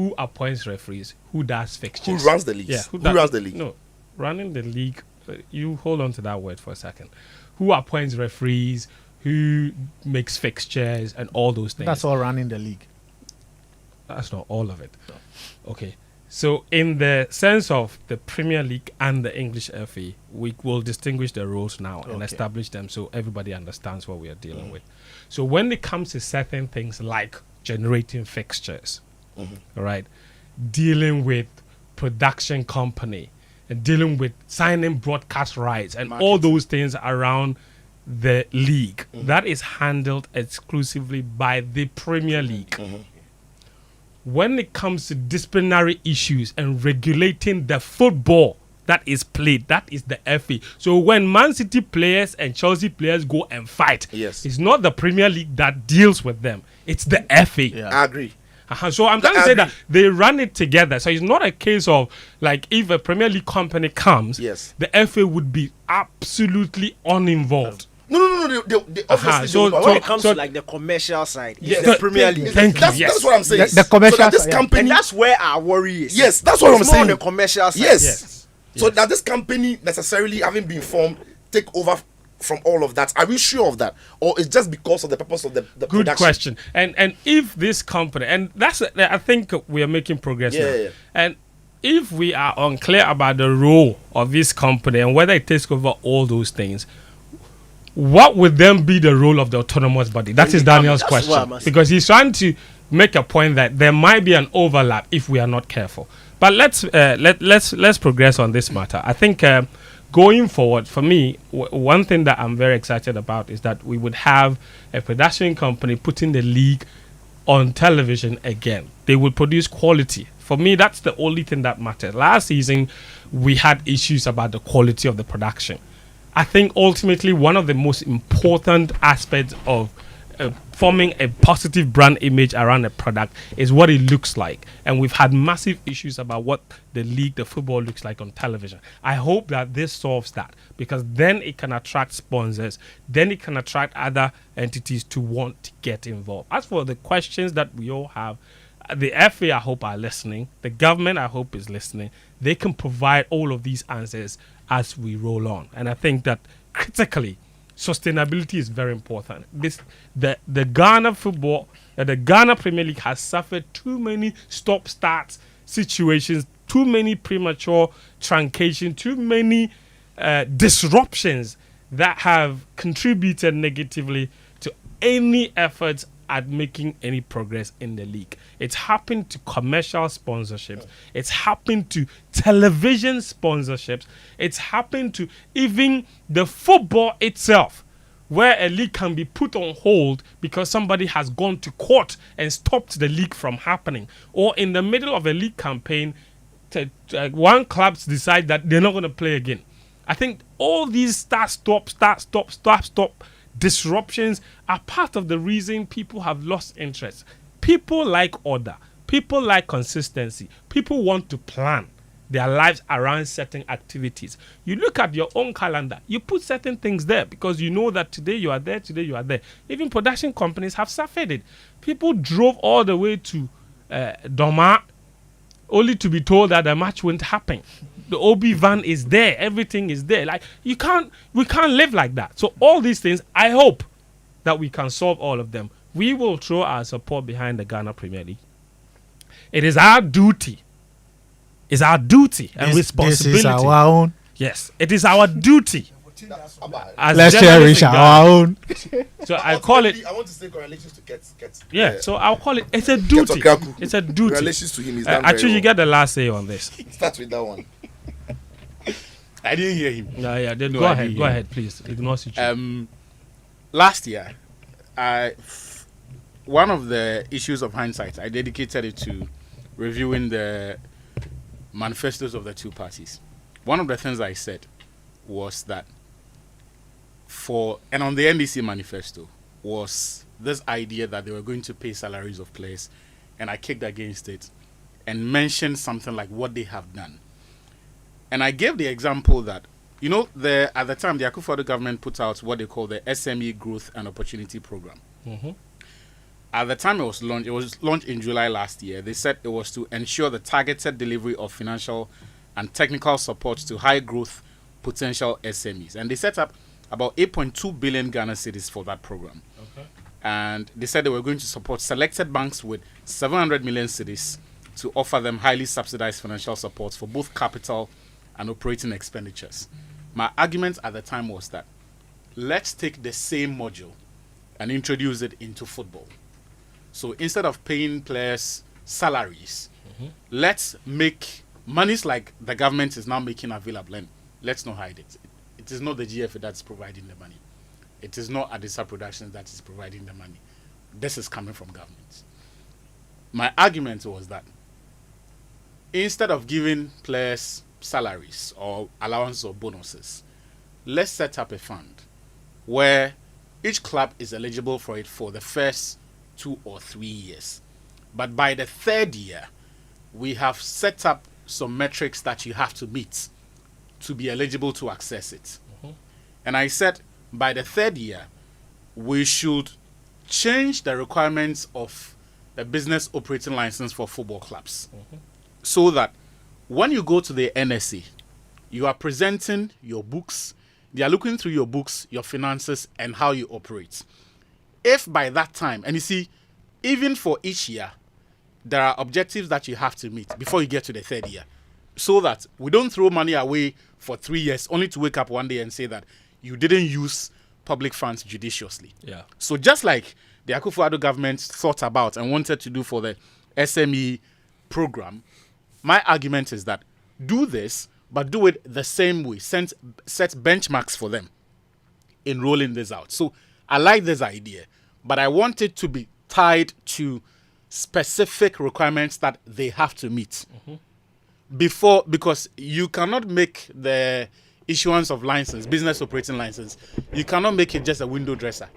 who appoints referees, who does Who fixtures, runs the league? yeah, Who runs the league? No, running the league. You hold on to that word for a second. Who appoints referees? Who makes fixtures and all those things? That's all running the league. That's not all of it. Okay. So, in the sense of the Premier League and the English FA, we will distinguish the roles now and Okay. establish them so everybody understands what we are dealing with. So, when it comes to certain things like generating fixtures, all right, dealing with production company, and dealing with signing broadcast rights and all those things around the league, that is handled exclusively by the Premier League. When it comes to disciplinary issues and regulating the football that is played, that is the FA. So when Man City players and Chelsea players go and fight, Yes. it's not the Premier League that deals with them. It's the FA. Yeah. I agree. So I'm trying to say that they run it together. So it's not a case of like if a Premier League company comes, Yes. the FA would be absolutely uninvolved. No. They obviously. So- But so- when it comes to like the commercial side, it's the Premier League. Thank you. That's, Yes. that's what I'm saying. The commercial so that this side, yeah. company. And that's where our worry is. Yes, that's what I'm It's more on saying. the commercial side. Yes. Yes. So Yes. that this company necessarily having been formed take over from all of that. Are we sure of that, or it's just because of the purpose of the Good production? question. And if this company, and that's, I think we are making progress now. Yeah. And if we are unclear about the role of this company and whether it takes over all those things, what would then be the role of the autonomous body? That is Daniel's That's what question. I'm asking. Because he's trying to make a point that there might be an overlap if we are not careful. But let's progress on this matter. I think going forward, for me, one thing that I'm very excited about is that we would have a production company putting the league on television again. They will produce quality. For me, that's the only thing that matters. Last season, we had issues about the quality of the production. I think ultimately one of the most important aspects of forming a positive brand image around a product is what it looks like. And we've had massive issues about what the league, the football looks like on television. I hope that this solves that, because then it can attract sponsors, then it can attract other entities to want to get involved. As for the questions that we all have, the FA, I hope, are listening. The government, I hope, is listening. They can provide all of these answers as we roll on. And I think that critically, sustainability is very important. The Ghana football, the Ghana Premier League has suffered too many stop-start situations, too many premature truncation, too many disruptions that have contributed negatively to any efforts at making any progress in the league. It's happened to commercial sponsorships. It's happened to television sponsorships. It's happened to even the football itself, where a league can be put on hold because somebody has gone to court and stopped the league from happening. Or in the middle of a league campaign, one club decide that they're not going to play again. I think all these stop disruptions are part of the reason people have lost interest. People like order. People like consistency. People want to plan their lives around certain activities. You look at your own calendar, you put certain things there because you know that today you are there, today you are there. Even production companies have suffered it. People drove all the way to Doma only to be told that the match won't happen. The OB van is there, everything is there. Like we can't live like that. So all these things, I hope that we can solve all of them. We will throw our support behind the Ghana Premier League. It is our duty. It's our duty and responsibility. This is our own. Yes, it is our duty. As Let's journalists cherish in Ghana. our own. So I call it. I want to say correlations to get. Yeah, so I'll call it. It's a duty. Okaku. It's a duty. Correlations to him is done Actually, very you get the last say on this. well. Start with that one. I didn't hear him. Yeah. Then No, go I ahead. didn't Go hear. ahead, please. Ignore situation. Last year, one of the issues of hindsight, I dedicated it to reviewing the manifestos of the two parties. One of the things I said was that and on the NDC manifesto was this idea that they were going to pay salaries of players, and I kicked against it and mentioned something like what they have done. And I gave the example that, at the time, the Akufo-Addo government put out what they call the SME Growth and Opportunity Program. At the time it was launched in July last year. They said it was to ensure the targeted delivery of financial and technical support to high growth potential SMEs. And they set up about 8.2 billion Ghana cedis for that program. Okay. And they said they were going to support selected banks with 700 million cedis to offer them highly subsidized financial support for both capital and operating expenditures. My argument at the time was that let's take the same module and introduce it into football. So instead of paying players salaries, let's make monies like the government is now making available, and let's not hide it. It is not the GFA that's providing the money. It is not Adisa Productions that is providing the money. This is coming from government. My argument was that instead of giving players salaries or allowances or bonuses, let's set up a fund where each club is eligible for it for the first 2 or 3 years. But by the 3rd year, we have set up some metrics that you have to meet to be eligible to access it. And I said by the 3rd year, we should change the requirements of the business operating license for football clubs so that when you go to the NSA, you are presenting your books, they are looking through your books, your finances, and how you operate. If by that time, and you see, even for each year, there are objectives that you have to meet before you get to the 3rd year, so that we don't throw money away for 3 years only to wake up one day and say that you didn't use public funds judiciously. Yeah. So just like the Akufo-Addo government thought about and wanted to do for the SME program, my argument is that do this, but do it the same way. Set benchmarks for them in rolling this out. So I like this idea, but I want it to be tied to specific requirements that they have to meet because you cannot make the issuance of license, business operating license, you cannot make it just a window dresser.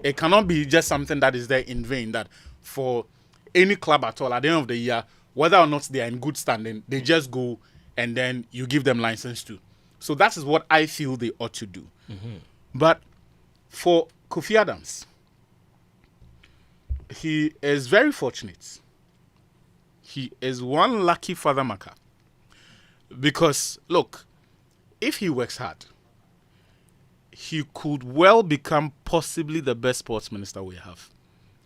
It cannot be just something that is there in vain, that for any club at all, at the end of the year, whether or not they are in good standing, they just go and then you give them license too. So that is what I feel they ought to do. But for Kofi Adams, he is very fortunate. He is one lucky Father Maka. Because, look, if he works hard, he could well become possibly the best sports minister we have.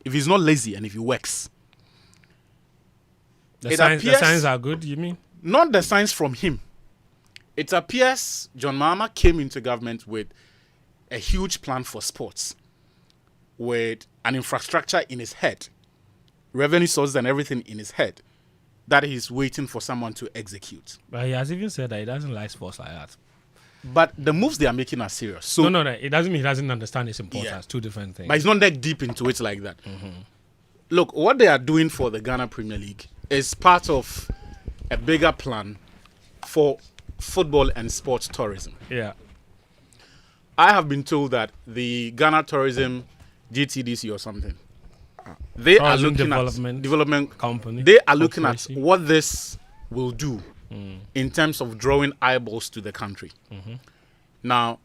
If he's not lazy and if he works. The signs are good, you mean? Not the signs from him. It appears John Mahama came into government with a huge plan for sports, with an infrastructure in his head, revenue sources and everything in his head, that he's waiting for someone to execute. But he has even said that he doesn't like sports like that. But the moves they are making are serious. So No. It doesn't mean he doesn't understand its importance. Yeah. Two different things. But he's not that deep into it like that. Look, what they are doing for the Ghana Premier League is part of a bigger plan for football and sports tourism. Yeah. I have been told that the Ghana Tourism GTDC or something, they are Tourism looking at development company. They are looking at corporation. what this will do in terms of drawing eyeballs to the country. Now,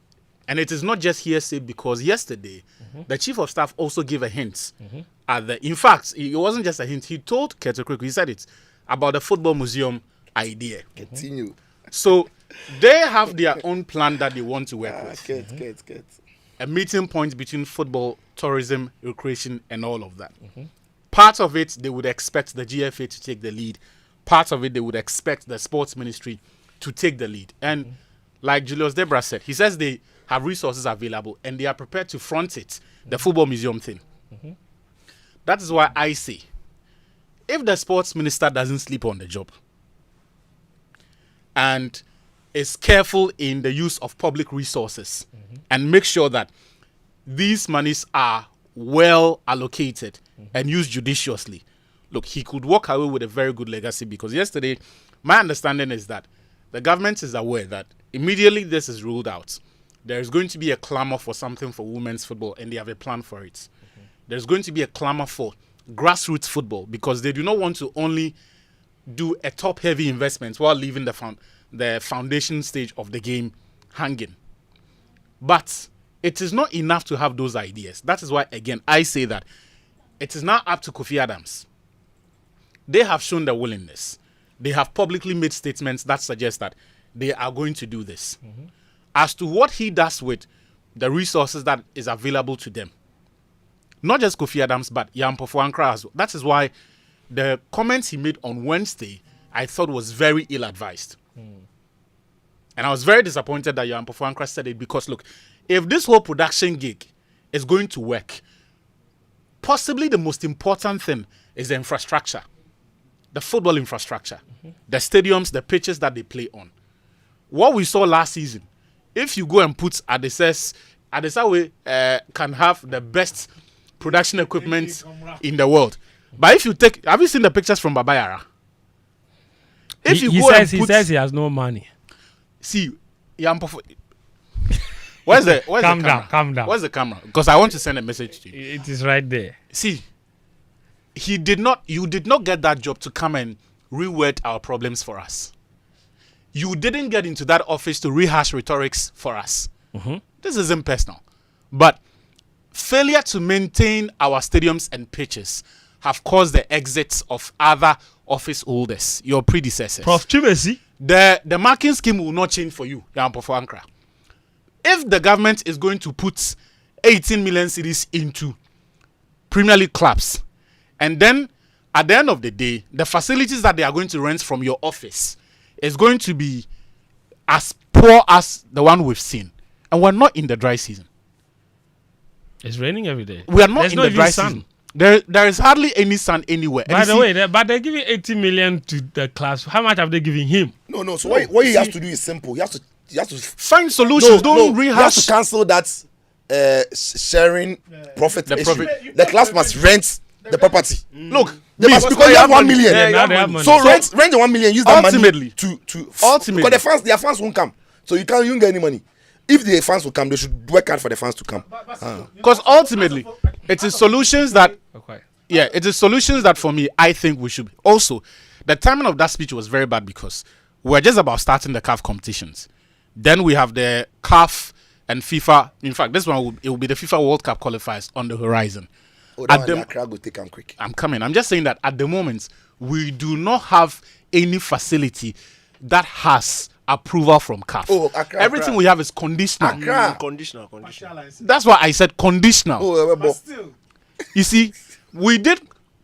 and it is not just hearsay, because yesterday the chief of staff also gave a hint at the. In fact, it wasn't just a hint. He told Ketekreku, he said it about the football museum idea. Continue. So they have their own plan that they want to work with. Get. A meeting point between football, tourism, recreation, and all of that. Part of it, they would expect the GFA to take the lead. Part of it, they would expect the sports ministry to take the lead. And like Julius Debra said, he says they have resources available and they are prepared to front it, the football museum thing. That is why I say, if the sports minister doesn't sleep on the job and is careful in the use of public resources and make sure that these monies are well allocated and used judiciously, look, he could walk away with a very good legacy. Because yesterday, my understanding is that the government is aware that immediately this is ruled out, there is going to be a clamor for something for women's football, and they have a plan for it. There's going to be a clamor for grassroots football, because they do not want to only do a top-heavy investment while leaving the foundation stage of the game hanging. But it is not enough to have those ideas. That is why, again, I say that it is now up to Kofi Adams. They have shown their willingness. They have publicly made statements that suggest that they are going to do this. As to what he does with the resources that is available to them, not just Kofi Adams, but Jan Pofuankra as well. That is why the comments he made on Wednesday, I thought was very ill-advised. And I was very disappointed that Jan Pofuankra said it because, look, if this whole production gig is going to work, possibly the most important thing is the infrastructure, the football infrastructure, the stadiums, the pitches that they play on. What we saw last season, if you go and put Adesawe can have the best production equipment in the world. But if you take, have you seen the pictures from Babayara? If He says he has no money. See, where's the camera? Calm down. Where's the camera? Because I want to send a message to you. It is right there. See, you did not get that job to come and reword our problems for us. You didn't get into that office to rehash rhetorics for us. This isn't personal. But failure to maintain our stadiums and pitches have caused the exits of other office holders, your predecessors. Prof. Chimesi. The marking scheme will not change for you, Jan Pofuankra. If the government is going to put 18 million cedis into Premier League clubs, and then at the end of the day, the facilities that they are going to rent from your office is going to be as poor as the one we've seen, and we're not in the dry season. It's raining every day. We are not There's in no the even dry sun. season. There is hardly any sun anywhere. By the way, but they're giving 80 million to the clubs. How much have they given him? No. So what he has to do is simple. He has to find solutions. Don't He has rehash. to cancel that sharing profit The issue. profit. The clubs must rent the property. Look, They must, because you have 1 million. Yeah, now they have money. So rent the 1 million. Use that Ultimately. money to Ultimately. because their fans won't come. So you won't get any money. If the fans will come, they should work hard for the fans to come. because ultimately, it is solutions that. Okay. Yeah, it is solutions that for me, I think we should. Also, the timing of that speech was very bad because we're just about starting the CAF competitions. Then we have the CAF and FIFA. In fact, this one it will be the FIFA World Cup qualifiers on the horizon. Oh, At that the- one, Accra go take them quick. I'm coming. I'm just saying that at the moment, we do not have any facility that has approval from CAF. Oh, Accra, Everything Accra. we have is conditional. Accra. Conditional. That's why I said conditional. Oh, but You see, we did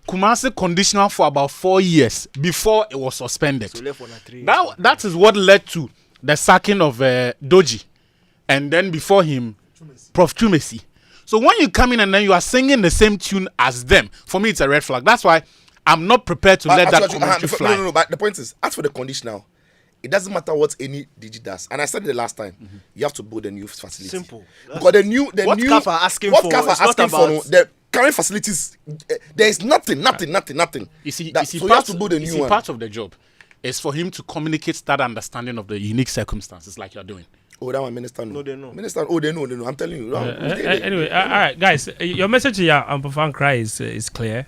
Kumasi conditional for about 4 years before it was suspended. So left on a 3 That is what led to the sacking of Doji, and then before him, Prof. Chumesi. So when you come in and then you are singing the same tune as them, for me it's a red flag. That's why I'm not prepared to let that commentary fly. No. But the point is, as for the conditional, it doesn't matter what any DG does. And I said it the last time, you have to build a new facility. Simple. Because the new What CAF are asking what for CAF are is not asking for, about- the current facilities, there is nothing. You see, So you have to build a new one. part of the job is for him to communicate that understanding of the unique circumstances like you're doing. Oh, that one minister no. No, they know. Minister, they know. I'm telling you. Anyway, all right, guys, your message to Yao Pofuankra is clear.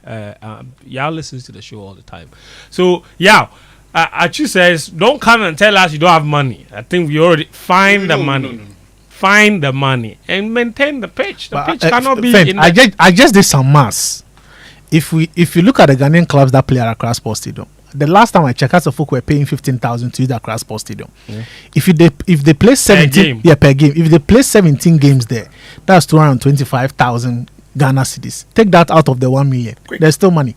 Yao listens to the show all the time. So, Yao, Achu says, don't come and tell us you don't have money. I think we already find the money. No. Find the money and maintain the pitch. The pitch cannot be Fem, in I just did some maths. If you look at the Ghanaian clubs that play at Accra Sports Stadium, the last time I checked, Hearts of Oak were paying 15,000 to use the Accra Sports Stadium. If they play 17 game. per game, if they play 17 games there, that's 225,000 Ghana cedis. Take that out of the 1 million. There's still money.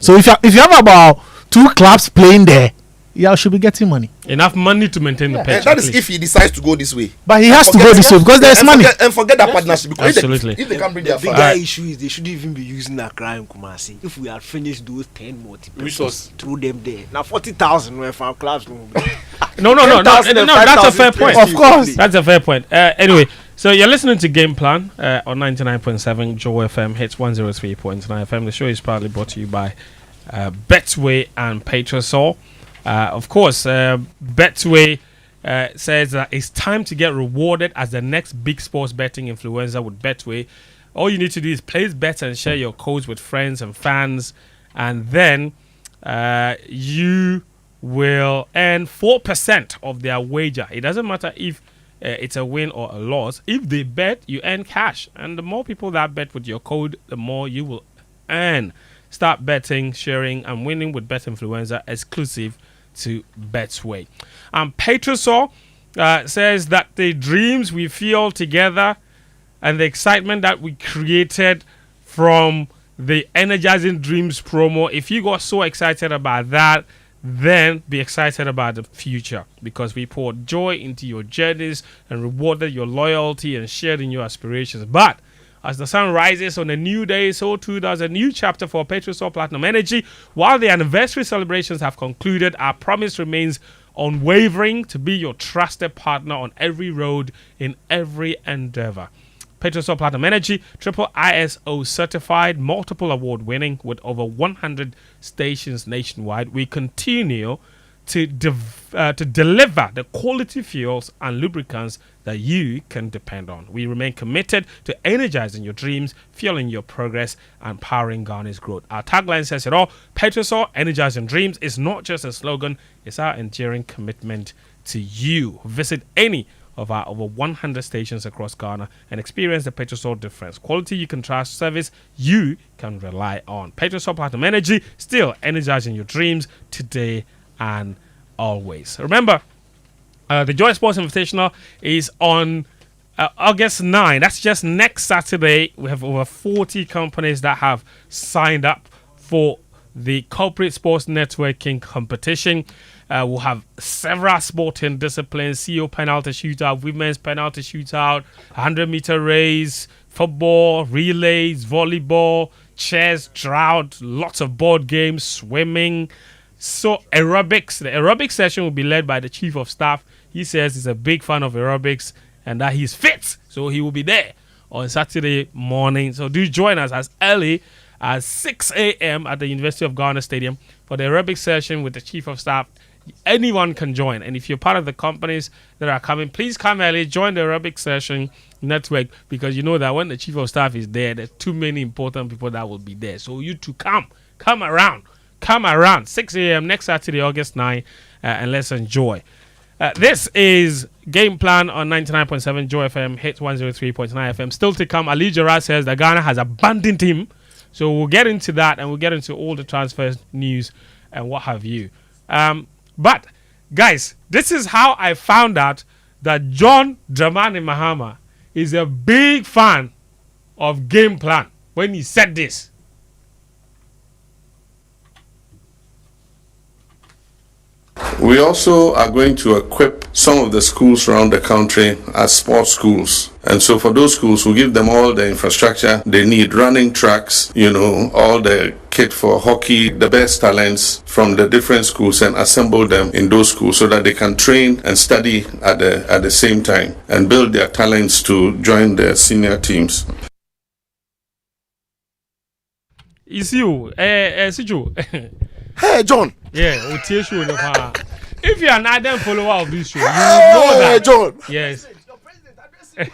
So if you have about 2 clubs playing there, you should be getting money. enough money to maintain the pitch. And that at is least. if he decides to go this way. But he has to go this way because there's money. Forget that partnership. Because Absolutely. if they can't bring their The bigger fans. issue is they shouldn't even be using Accra and Kumasi. If we had finished those 10 multiples, Resource. through them there. Now 40,000 were for our clubs. No, that's a fair point. Of course. That's a fair point. Anyway, so you're listening to Game Plan on 99.7 Joe FM, hits 103.9 FM. The show is proudly brought to you by Betway and Petrosol. Of course, Betway says that it's time to get rewarded as the next big sports betting influencer with Betway. All you need to do is place bets and share your codes with friends and fans, and then you will earn 4% of their wager. It doesn't matter if it's a win or a loss. If they bet, you earn cash, and the more people that bet with your code, the more you will and start betting, sharing, and winning with Bet Influencer exclusive to Betway. And Petrosol says that the dreams we feel together and the excitement that we created from the Energizing Dreams promo, if you got so excited about that, then be excited about the future, because we poured joy into your journeys and rewarded your loyalty and shared in your aspirations. But as the sun rises on a new day, so too does a new chapter for Petrosol Platinum Energy. While the anniversary celebrations have concluded, our promise remains unwavering to be your trusted partner on every road in every endeavor. Petrosol Platinum Energy, triple ISO certified, multiple award winning with over 100 stations nationwide. We continue to deliver the quality fuels and lubricants that you can depend on. We remain committed to energizing your dreams, fueling your progress, and powering Ghana's growth. Our tagline says it all. Petrosol, energizing dreams, is not just a slogan, it's our enduring commitment to you. Visit any of our over 100 stations across Ghana and experience the Petrosol difference. Quality you can trust, service you can rely on. Petrosol Platinum Energy, still energizing your dreams today and always. Remember, the Joy Sports Invitational is on August 9. That's just next Saturday. We have over 40 companies that have signed up for the Corporate Sports Networking competition. We'll have several sporting disciplines: CO penalty shootout, women's penalty shootout, 100-meter race, football, relays, volleyball, chess, drought, lots of board games, swimming. So aerobics. The aerobics session will be led by the Chief of Staff. He says he's a big fan of aerobics and that he's fit, so he will be there on Saturday morning. So do join us as early as 6 a.m. at the University of Ghana Stadium for the aerobics session with the Chief of Staff. Anyone can join, and if you're part of the companies that are coming, please come early, join the aerobic session network, because you know that when the Chief of Staff is there, there's too many important people that will be there. So you to come around 6 a.m. next Saturday, August 9, and let's enjoy. This is Game Plan on 99.7 Joy FM, hits 103.9 FM. Still to come, Ali Jarrah says that Ghana has abandoned him. So we'll get into that, and we'll get into all the transfer news and what have you. But, guys, this is how I found out that John Dramani Mahama is a big fan of Game Plan when he said this. We also are going to equip some of the schools around the country as sports schools. And so for those schools, we'll give them all the infrastructure they need: running tracks, all the kit for hockey, the best talents from the different schools, and assemble them in those schools so that they can train and study at the same time and build their talents to join the senior teams. It's you, Sijo. Hey, John. Yeah, if you're an ardent follower of this show, you know that. Hey, John. Yes.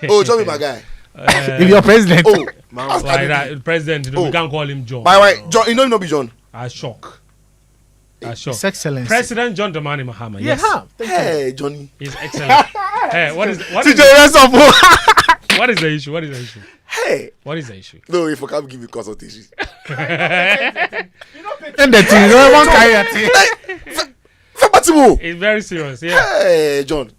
Oh, John is my guy. If you're president. Oh, Why that president? We can't call him John. By the way, John, you know him not be John. I shock. His Excellency. President John Dramani Mahama. Yeah. Yes. Hey, Johnny. He's excellent. Hey, what is the issue? What is the issue? Hey. What is the issue? No, if I can't give you consultation. And the thing, no one carry It's very serious. Yeah. Hey, John.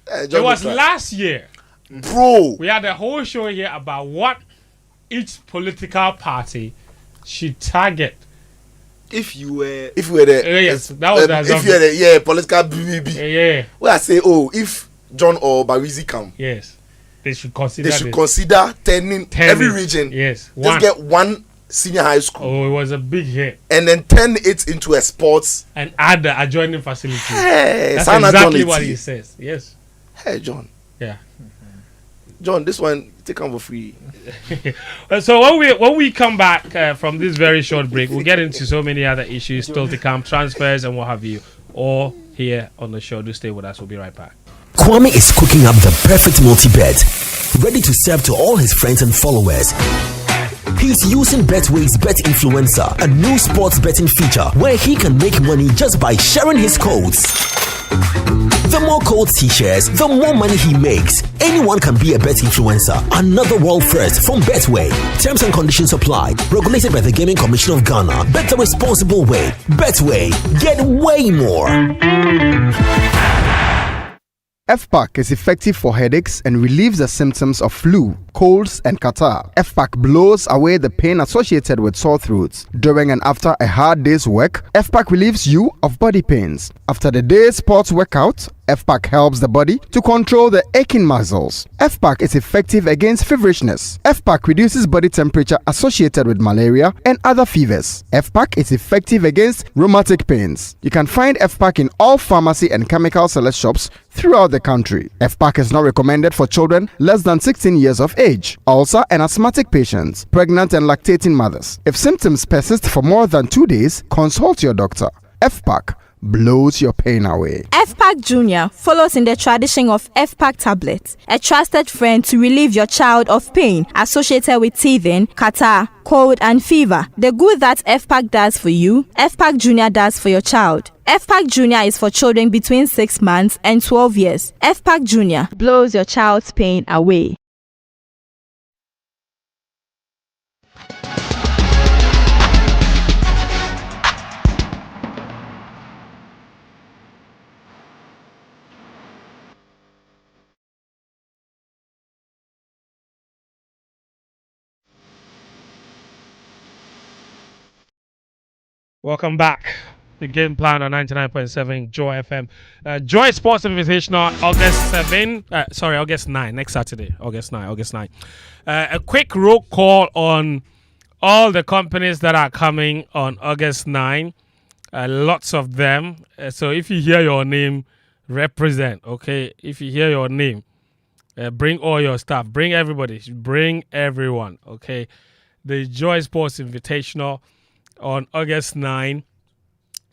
Hey, John. It was last year. Bro. We had a whole show here about what each political party should target. If you were the yes, that was if you were the political BBB. Yeah. Where I say, if John or Barizi come, yes, they should consider turning every region. Yes, just get one senior high school. Oh, it was a big hit. And then turn it into a sports and add the adjoining facility. Hey, that's exactly what he says. Yes. Hey, John. Yeah. John, this one take on for free. So when we come back from this very short break, we'll get into so many other issues still to come, transfers and what have you, all here on the show. Do stay with us. We'll be right back. Kwame is cooking up the perfect multi-bet, ready to serve to all his friends and followers. He's using Betway's Bet Influencer, a new sports betting feature where he can make money just by sharing his codes. The more codes he shares, the more money he makes. Anyone can be a bet influencer. Another world first from Betway. Terms and conditions apply. Regulated by the Gaming Commission of Ghana. Bet the responsible way. Betway. Get way more. FPAC is effective for headaches and relieves the symptoms of flu, colds, and catarrh. FPAC blows away the pain associated with sore throats. During and after a hard day's work, FPAC relieves you of body pains. After the day's sports workout, FPAC helps the body to control the aching muscles. FPAC is effective against feverishness. FPAC reduces body temperature associated with malaria and other fevers. FPAC is effective against rheumatic pains. You can find FPAC in all pharmacy and chemical select shops throughout the country. FPAC is not recommended for children less than 16 years of age, ulcer and asthmatic patients, pregnant and lactating mothers. If symptoms persist for more than 2 days, consult your doctor. FPAC blows your pain away. FPAC Junior follows in the tradition of FPAC tablets, a trusted friend to relieve your child of pain associated with teething, catarrh, cold and fever. The good that FPAC does for you, FPAC Junior does for your child. FPAC Junior is for children between 6 months and 12 years. FPAC Junior blows your child's pain away. Welcome back. The game plan on 99.7 Joy FM. Joy Sports Invitational, August 9, next Saturday. August 9. A quick roll call on all the companies that are coming on August 9. Lots of them. So if you hear your name, represent, okay? If you hear your name, bring all your staff. Bring everybody. Bring everyone, okay? The Joy Sports Invitational on August 9.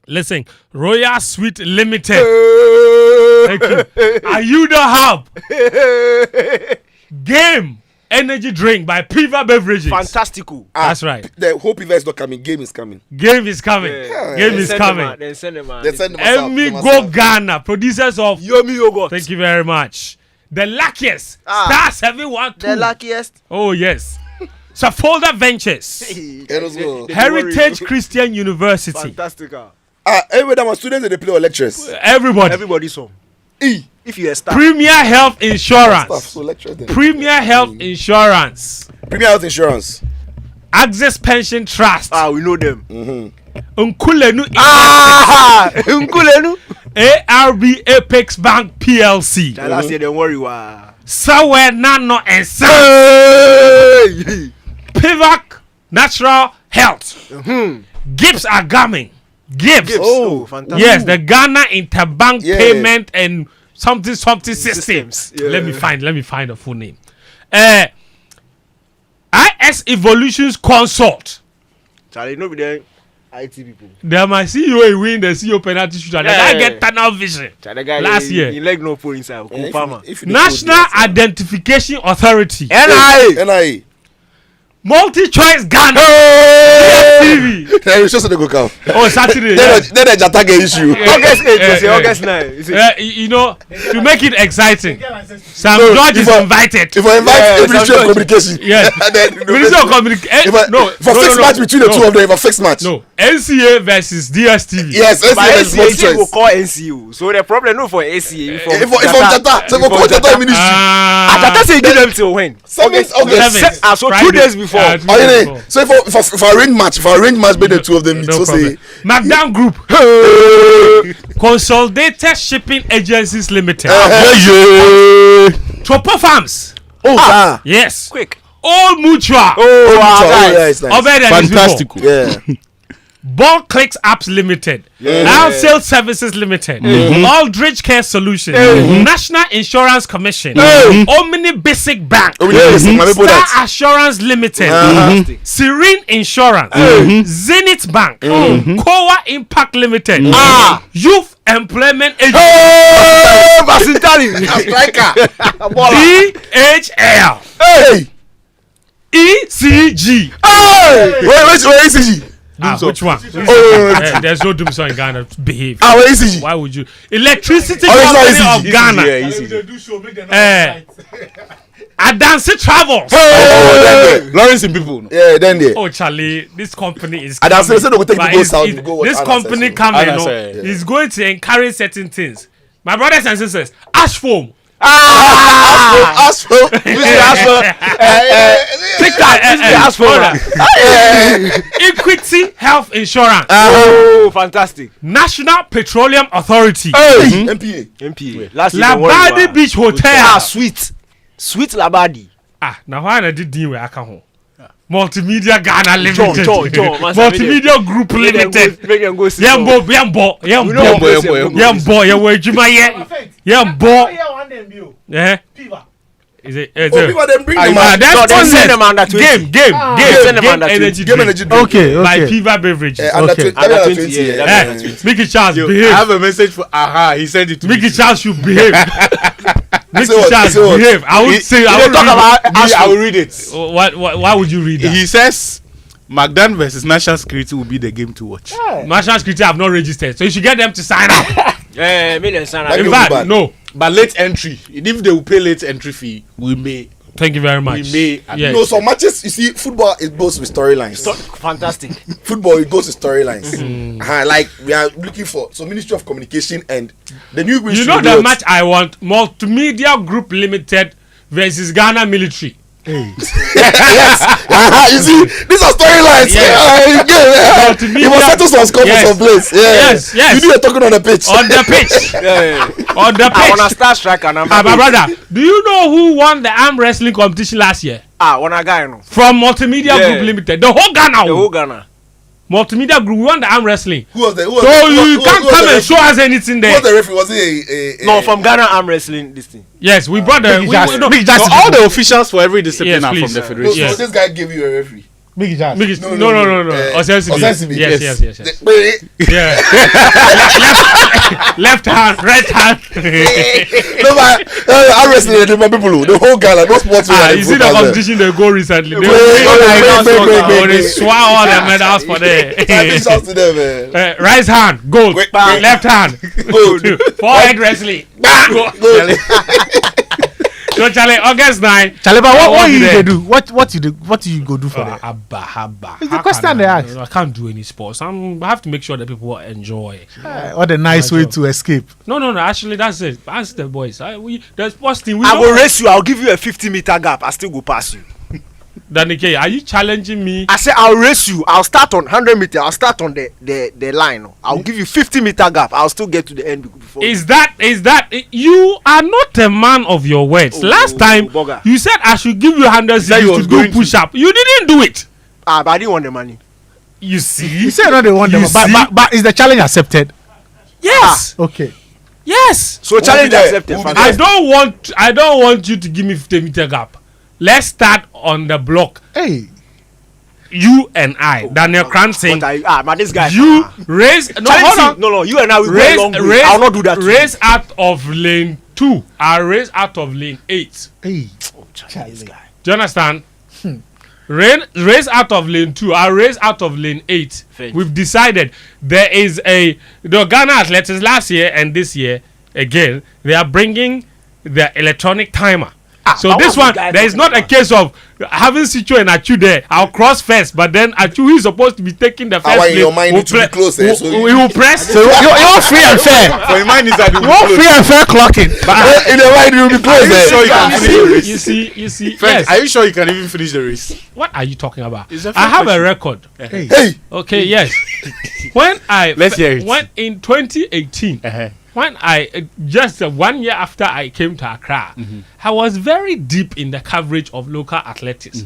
Listen, Royal Sweet Limited. Thank you. Are you the hub? Game energy drink by Piva Beverages. Fantastical. That's right. The whole Piva is not coming. Game is coming. Game is coming. Yeah. Game is coming. Then send them out. Emi Go Ghana, producers of Yomi Yogurt. Thank you very much. The luckiest. Star 712. The luckiest. Oh, yes. Safolda Ventures. Heritage Christian University. Fantastical. Everybody that was students, they play or lecturers. Everybody's home. If you are staff. Premier Health Insurance. So lecturers then. Premier Health Insurance. Premier Health Insurance. Access Pension Trust. We know them. Nkulenu. Nkulenu. ARB Apex Bank PLC. Last year, don't worry. Sawe Nano and Sa. Pivac Natural Health. Gibbs Agami. Gibbs. Oh, fantastic. Yes, the Ghana Interbank Payment and something systems. Yeah. Let me find the full name. IS Evolutions Consult. Charlie, no be there. IT people. They my CEO win the CEO penalty shooter. The guy get tunnel vision. Last year. He leg no pull inside. National Identification Authority. NIA. Multi-choice Ghana. TV. It's just a go count. Oh, Saturday. Then the Jata issue. August 9. You know, to make it exciting, Sam George is invited. If I invite Ministry of Communication, Ministry of Communication. No, for fixed match between the two of them, for fixed match. No, NCA versus DSTV. Yes, NCA will call NCU. So the problem no for NCA. If Jata, so for call Jata Ministry. Jata say give them till when? August. So 2 days before. So if I arrange match, be the two of them. No so say McDown Group. Consolidated Shipping Agencies Limited. Tropo Farms. Yes. Quick. Old Mutual. Nice. Fantastic. Yeah. Ball Clicks Apps Limited, Sales Services Limited, Aldridge Care Solutions, National Insurance Commission, Omni Basic Bank, Star Assurance Limited, Serene Insurance, Zenith Bank, Kowa Impact Limited, Youth Employment Agency, DHL, ECG. Wait, ECG. Which one? There's no doom song in Ghana. Behave. Where is ECG? Why would you? Electricity it's not Company of Ghana. Adansi Travels. Lawrence in people. Yeah, then there. Oh, Charlie, this company is. Adansi said they will take But the go it's- south. it- to go watch This Anna company session. coming, Anna no, said, is going to encourage certain things. My brothers and sisters, ash foam. Ask for. Equity Health Insurance, Oh, fantastic. National Petroleum Authority, MPA. MPA. Last year, don't worry, Labadi man. Beach Hotel. Sweet. Sweet Labadi. Now why I did deal with Akaho? Multimedia Ghana Limited. John, Multimedia Group Limited. Make them go see. Yambo. Is it? People then bring them No, out. they send them under 20. Game send them under 20. energy Game drink energy drink. Okay, by okay. Fever Beverages. Under Okay. 20. Under Under 20. 20, Yeah. yeah. Mickey Charles, I behave. have a message for Aha. He sent it to Mickey me. Charles should behave. Mickey Say what? Charles, Say what? behave. I would say. I would talk read about it. me, I will read it. Why would you read that? He says Magdan versus National Security will be the game to watch. National Security have not registered, so you should get them to sign up. Million sign Like In you- fact, bad. no. But late entry, if they will pay late entry fee, we may. Thank you very much. We may. Yes. No, some matches, you see, football, it goes with storylines. Fantastic. Football, it goes with storylines. Like, we are looking for, so Ministry of Communication and the new You Ministry know of the Health. match I want? Multimedia Group Limited versus Ghana Military. You see, these are storylines. Yes. You must settle some score for some place. Yes. You do a talking on the pitch. On the pitch. On the I wanna pitch. start striker number. My brother, do you know who won the arm wrestling competition last year? One guy no. From Multimedia Yeah. Group Limited. The whole Ghana. The whole Ghana. Multimedia Group won the arm wrestling. Who was the? Who was So the, you can't come and show us anything Who was there. the referee? Was it a No, from Ghana arm wrestling this thing. Yes, we brought the. So all the officials for every discipline Yes, are please. from the No, federation. Yes. so this guy gave you a referee. Mickey Charles. No. Ostensibly. Yes. Yeah. Left hand, right hand. No, but I wrestling with different people. The whole Ghana, no sports. You see the competition they go recently. They Break. swore all the medals for there. Shout out to them, man. Right hand, gold. Wait, Left hand, Good. forehead wrestling. Good. So Charlie, August 9. Charlie, but what you you there? go do? What you go do for that? Abba. It's the How question can they I- ask. I can't do any sports. I have to make sure that people enjoy. What a nice way to escape. No. Actually, that's it. Ask the boys. The sports team. We I don't- will race you. I'll give you a 50-meter gap. I still go past you. Danike, are you challenging me? I say I'll race you. I'll start on 100 meter. I'll start on the line. I'll give you 50-meter gap. I'll still get to the end before. Is that you are not a man of your words? Last time bugger. you said I should give you 100 Said you cedis was to go going push up. You didn't do it. But I didn't want the money. You see? You say not the one, You but is the challenge accepted? Yes. Okay. Yes. So challenge there. accepted. We'll be Fantastic. I don't want you to give me 50-meter gap. Let's start on the block. Hey. You and I, Daniel Cranston. But this guy. You raise. No, hold on. No. You and I will go a long way. I'll not do that. to you. Race out of lane 2. I race out of lane 8. Hey. This guy. Do you understand? Race out of lane 2. I race out of lane 8. Fair. We've decided there is the Ghana Athletics last year and this year again. They are bringing the electronic timer. So but this what one, the guy there is not a talking case of having Sicho and Achu there. I'll cross first, but then Achu, who is supposed to be taking the first Why in lane, your mind will need to be close, eh? So we will press. So you want free and fair. For your mind is that You want free and fair clocking. in the right, you will be close Are you there. sure you can finish the race? You see. Friends, Yes. are you sure you can even finish the race? What are you talking about? It's a I fair have a question. record. Hey, Okay, yes. Let's hear it. When in 2018, when I just 1 year after I came to Accra, I was very deep in the coverage of local athletics.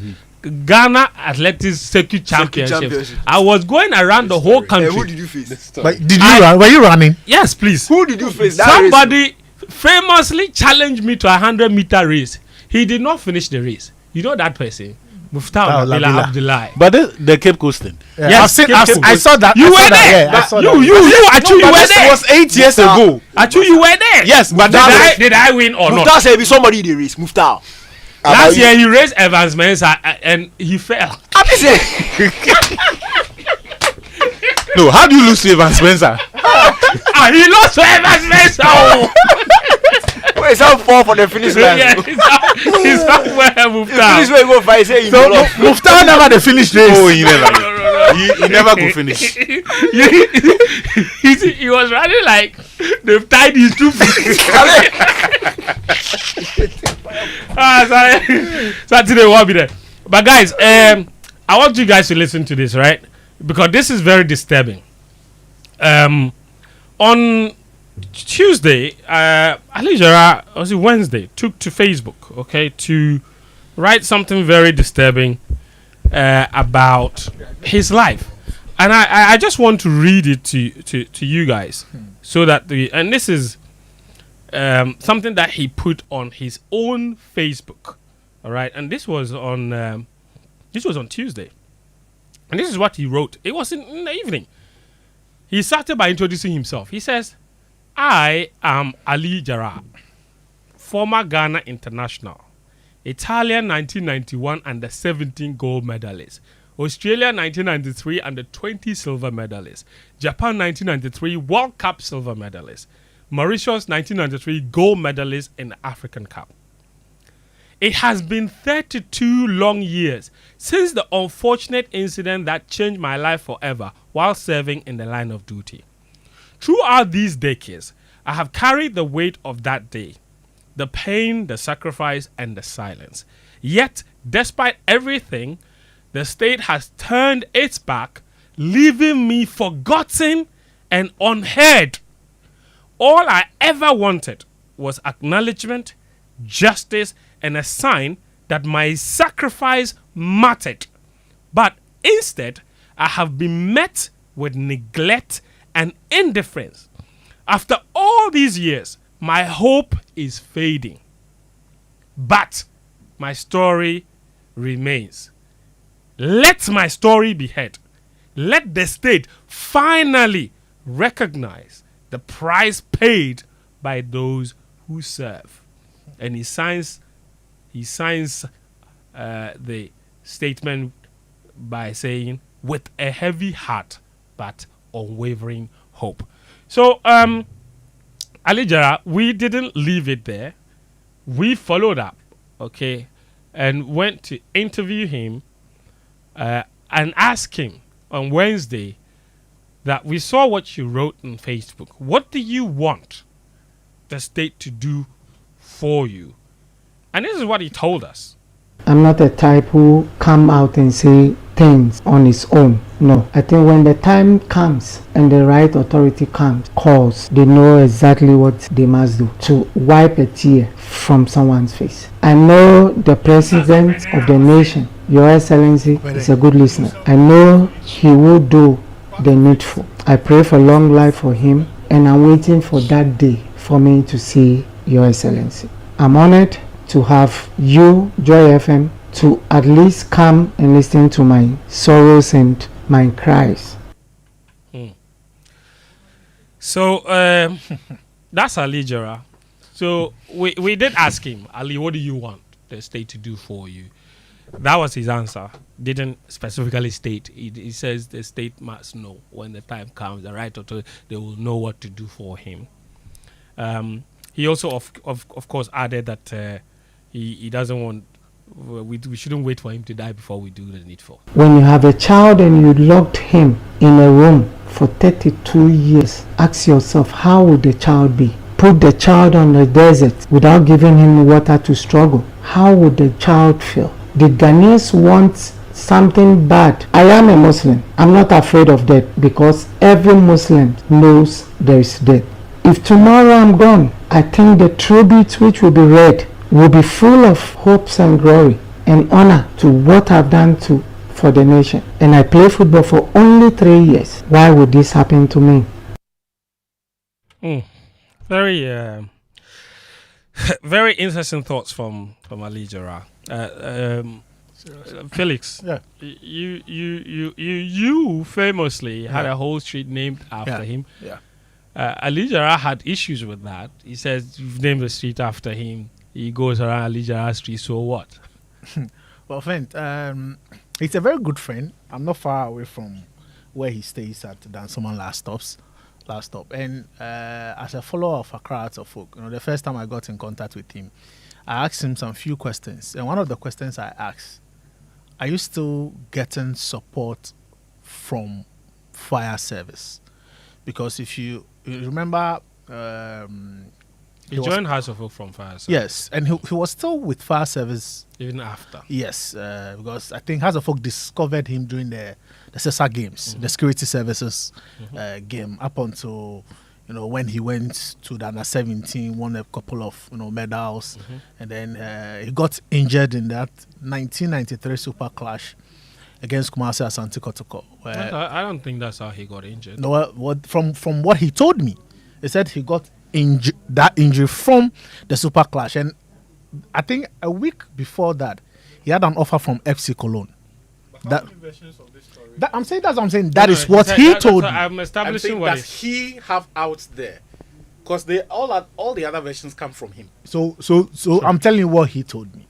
Ghana Athletics Circuit Championships. Championship. I was going around the whole Who country. did you face? But did you run? Were you running? Yes, please. Who did you face? That Somebody famously challenged me to a 100-meter race. He did not finish the race. You know that person? Muftau Nabila Abdullahi. But the Cape Coast thing. Yes, I saw that. You I saw were that, there. yeah, I saw You, that. Achu, you were there. It was 8 years ago. Achu, you were there. Yes, but Did I win or not? Muftar said, "Be somebody in the race." Muftar. Last year he raced Evans Mensah and he fell. No, how do you lose to Evans Spencer? He lost to Evans Spencer. Wait, it's not 4 for the finish line. Yeah, he's not where Muftar. Finish where you go fight. Say So Muftar never the finished race. Oh, he never. He never could finish. He was running like they've tied his 2 feet. Sorry. Saturday won't be there. But guys, I want you guys to listen to this, right? Because this is very disturbing. On Tuesday, Ali Jara, was it Wednesday, took to Facebook, okay, to write something very disturbing about his life. And I just want to read it to you guys so that and this is something that he put on his own Facebook, all right? And this was on Tuesday. And this is what he wrote. It was in the evening. He started by introducing himself. He says, I am Ali Jara, former Ghana international, Italian 1991 under 17 gold medalist, Australia 1993 under 20 silver medalist, Japan 1993 World Cup silver medalist, Mauritius 1993 gold medalist in the African Cup. It has been 32 long years since the unfortunate incident that changed my life forever while serving in the line of duty. Throughout these decades, I have carried the weight of that day, the pain, the sacrifice, and the silence. Yet, despite everything, the state has turned its back, leaving me forgotten and unheard. All I ever wanted was acknowledgement, justice, and a sign that my sacrifice mattered. But instead, I have been met with neglect and indifference. After all these years, my hope is fading. But my story remains. Let my story be heard. Let the state finally recognize the price paid by those who serve. And he signs the statement by saying, with a heavy heart but unwavering hope. So, Ali Jara, we didn't leave it there. We followed up, okay, and went to interview him and ask him on Wednesday that we saw what you wrote on Facebook. What do you want the state to do for you? And this is what he told us. I'm not a type who come out and say things on his own. No, I think when the time comes and the right authority calls, they know exactly what they must do to wipe a tear from someone's face. I know the president of the nation, Your Excellency, is a good listener. I know he will do the needful. I pray for long life for him, and I'm waiting for that day for me to see Your Excellency. I'm honored to have you, Joy FM, to at least come and listen to my sorrows and my cries. So that's Ali Jara. So we did ask him, Ali, what do you want the state to do for you? That was his answer. Didn't specifically state. He says the state must know when the time comes, the right authority, they will know what to do for him. He also, of course, added that he doesn't want, we shouldn't wait for him to die before we do the needful. When you have a child and you locked him in a room for 32 years, ask yourself, how would the child be? Put the child on the desert without giving him water to struggle. How would the child feel? The Ghanaians want something bad. I am a Muslim. I'm not afraid of death because every Muslim knows there is death. If tomorrow I'm gone, I think the tribute which will be read will be full of hopes and glory and honor to what I've done for the nation. And I play football for only 3 years. Why would this happen to me? Very, very interesting thoughts from Ali Jara. Felix, yeah. you famously had a whole street named after him. Yeah. Ali Jara had issues with that. He says you've named the street after him. He goes around Ali Jara Street, so what? Well, friend, he's a very good friend. I'm not far away from where he stays at Dansoman last stop. And as a follower of Accra Hearts of Folk, the first time I got in contact with him, I asked him some few questions. And one of the questions I asked, are you still getting support from fire service? Because if you remember, he joined House of Folk from fire service. Yes, and he was still with fire service even after. Yes, because I think House of Folk discovered him during the CESA games, the security services game, up until when he went to the under 17, won a couple of medals, and then he got injured in that 1993 Super Clash against Kumasi Asante Kotoko. I don't think that's how he got injured. No, from what he told me, he said he got that injury from the Super Clash, and I think a week before that, he had an offer from FC Cologne. I'm saying that's what I'm saying. That is what he told me. I'm establishing what he have out there, because all the other versions come from him. So I'm telling you what he told me.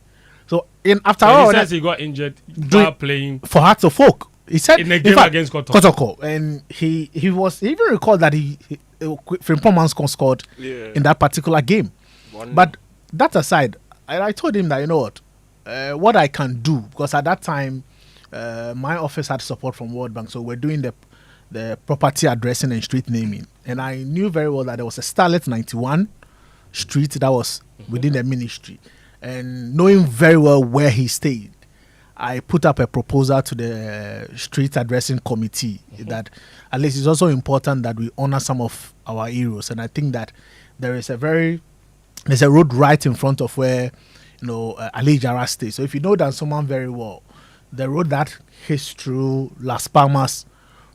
So after all, he says he got injured while playing for Hearts of Folk. He said in a game against Kotoko, and he even recalled that he Frimpong scored in that particular game. But that aside, I told him that what I can do, because at that time my office had support from World Bank, so we're doing the property addressing and street naming, and I knew very well that there was a Starlet 91 street that was within the ministry, and knowing very well where he stayed, I put up a proposal to the street addressing committee that at least it's also important that we honor some of our heroes. And I think that there's a road right in front of where Ali Jara stays. So if you know Dansoman very well, the road that hits through Las Palmas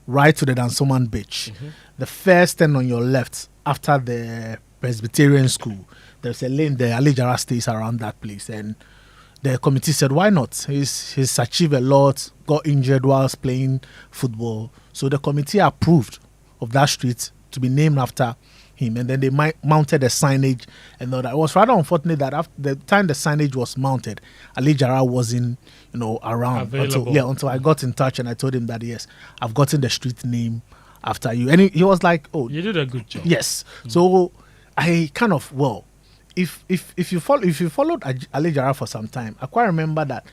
right to the Dansoman beach, the first turn on your left after the Presbyterian school, there's a lane there. Ali Jara stays around that place, and the committee said, why not? He's achieved a lot, got injured whilst playing football. So the committee approved of that street to be named after him. And then they mounted a signage and all that. It was rather unfortunate that after the time the signage was mounted, Ali Jara wasn't, around until I got in touch and I told him that, yes, I've gotten the street name after you. And he was like, oh, you did a good job. Yes. So I kind of, if you followed Ali Jara for some time, I quite remember that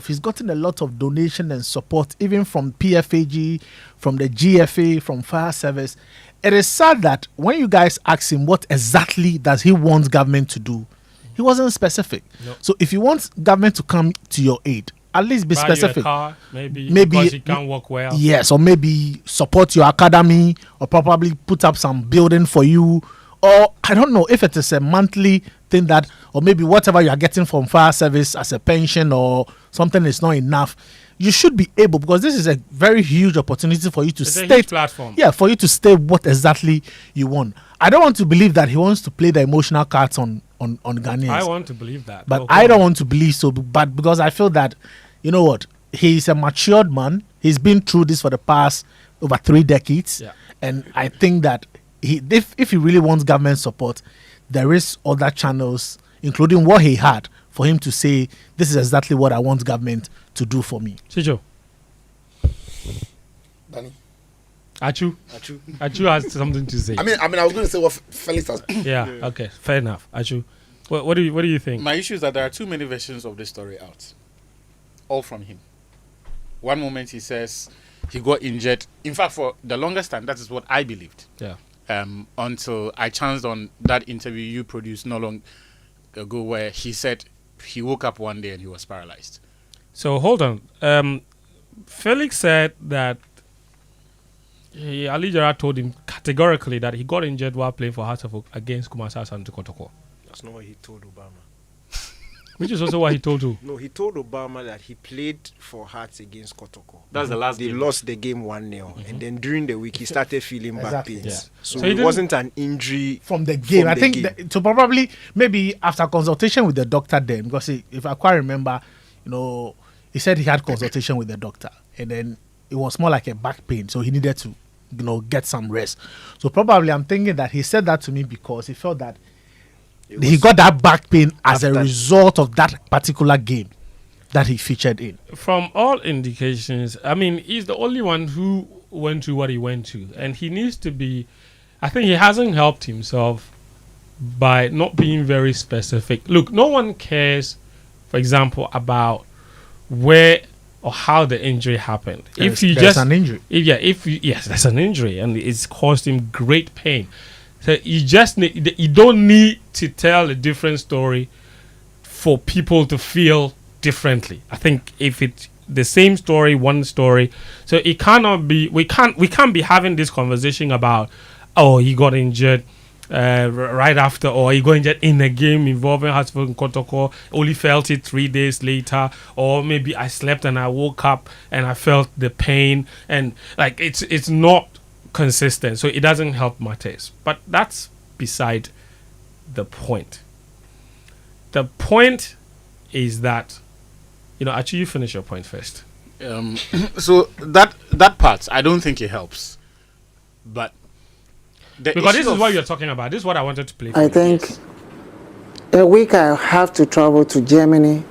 he's gotten a lot of donation and support, even from PFAG, from the GFA, from fire service. It is sad that when you guys ask him what exactly does he want government to do, he wasn't specific. Nope. So if you want government to come to your aid, at least be specific. You a car, maybe because you can't walk well. Yes, or maybe support your academy, or probably put up some building for you. Or I don't know if it is a monthly thing or maybe whatever you are getting from fire service as a pension or something is not enough. You should be able, because this is a very huge opportunity for you to state platform. Yeah, for you to state what exactly you want. I don't want to believe that he wants to play the emotional cards on Ghanaians. I want to believe that, but I don't want to believe so. But because I feel that, he's a matured man. He's been through this for the past over 3 decades, and I think that. If he really wants government support, there is other channels, including what he had, for him to say, this is exactly what I want government to do for me. Chicho. Danny. Achu has something to say. I mean, I was going to say what Felix has. Yeah, okay, fair enough. Achu, what do you think? My issue is that there are too many versions of this story out, all from him. One moment he says he got injured. In fact, for the longest time, that is what I believed. Yeah. Until I chanced on that interview you produced not long ago, where he said he woke up one day and he was paralyzed. So hold on. Felix said that Ali Jara told him categorically that he got injured while playing for Hearts of Folk against Kumasi Asante Kotoko. That's not what he told Obama. Which is also what he told you. No, he told Obama that he played for Hearts against Kotoko. That's the last game. They lost the game 1-0. And then during the week, he started feeling back pains. Yeah. So it wasn't an injury from the game. I think so probably, maybe after consultation with the doctor then, because if I quite remember, he said he had consultation with the doctor. And then it was more like a back pain. So he needed to, get some rest. So probably I'm thinking that he said that to me because he felt that he got that back pain as a result of that particular game that he featured in. From all indications, I mean, he's the only one who went to what he went to, and he needs to be. I think he hasn't helped himself by not being very specific. Look, no one cares, for example, about where or how the injury happened. There's an injury. Yes, that's an injury, and it's caused him great pain. So you don't need to tell a different story for people to feel differently. I think if it's the same story, one story, so it cannot be. We can't be having this conversation about, oh, he got injured right after, or he got injured in a game involving Hartsfield and Kotoko, only felt it 3 days later, or maybe I slept and I woke up and I felt the pain, and like it's not consistent, so it doesn't help matters. But that's beside the point. The point is that, actually, you finish your point first. So that part, I don't think it helps, but because this is what you're talking about. This is what I wanted to play for I you. think a week I have to travel to Germany,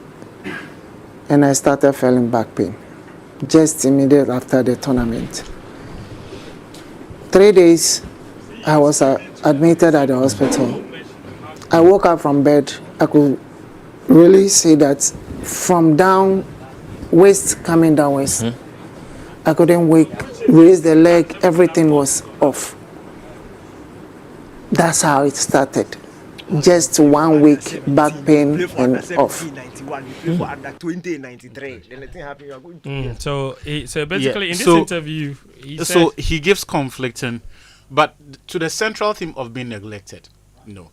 and I started feeling back pain just immediately after the tournament. 3 days I was admitted at the hospital. I woke up from bed. I could really see that from down waist coming downwards. I couldn't raise the leg. Everything was off. That's how it started. Just 1 week back pain and off. So basically, in this interview, he gives conflicting, but to the central theme of being neglected. No,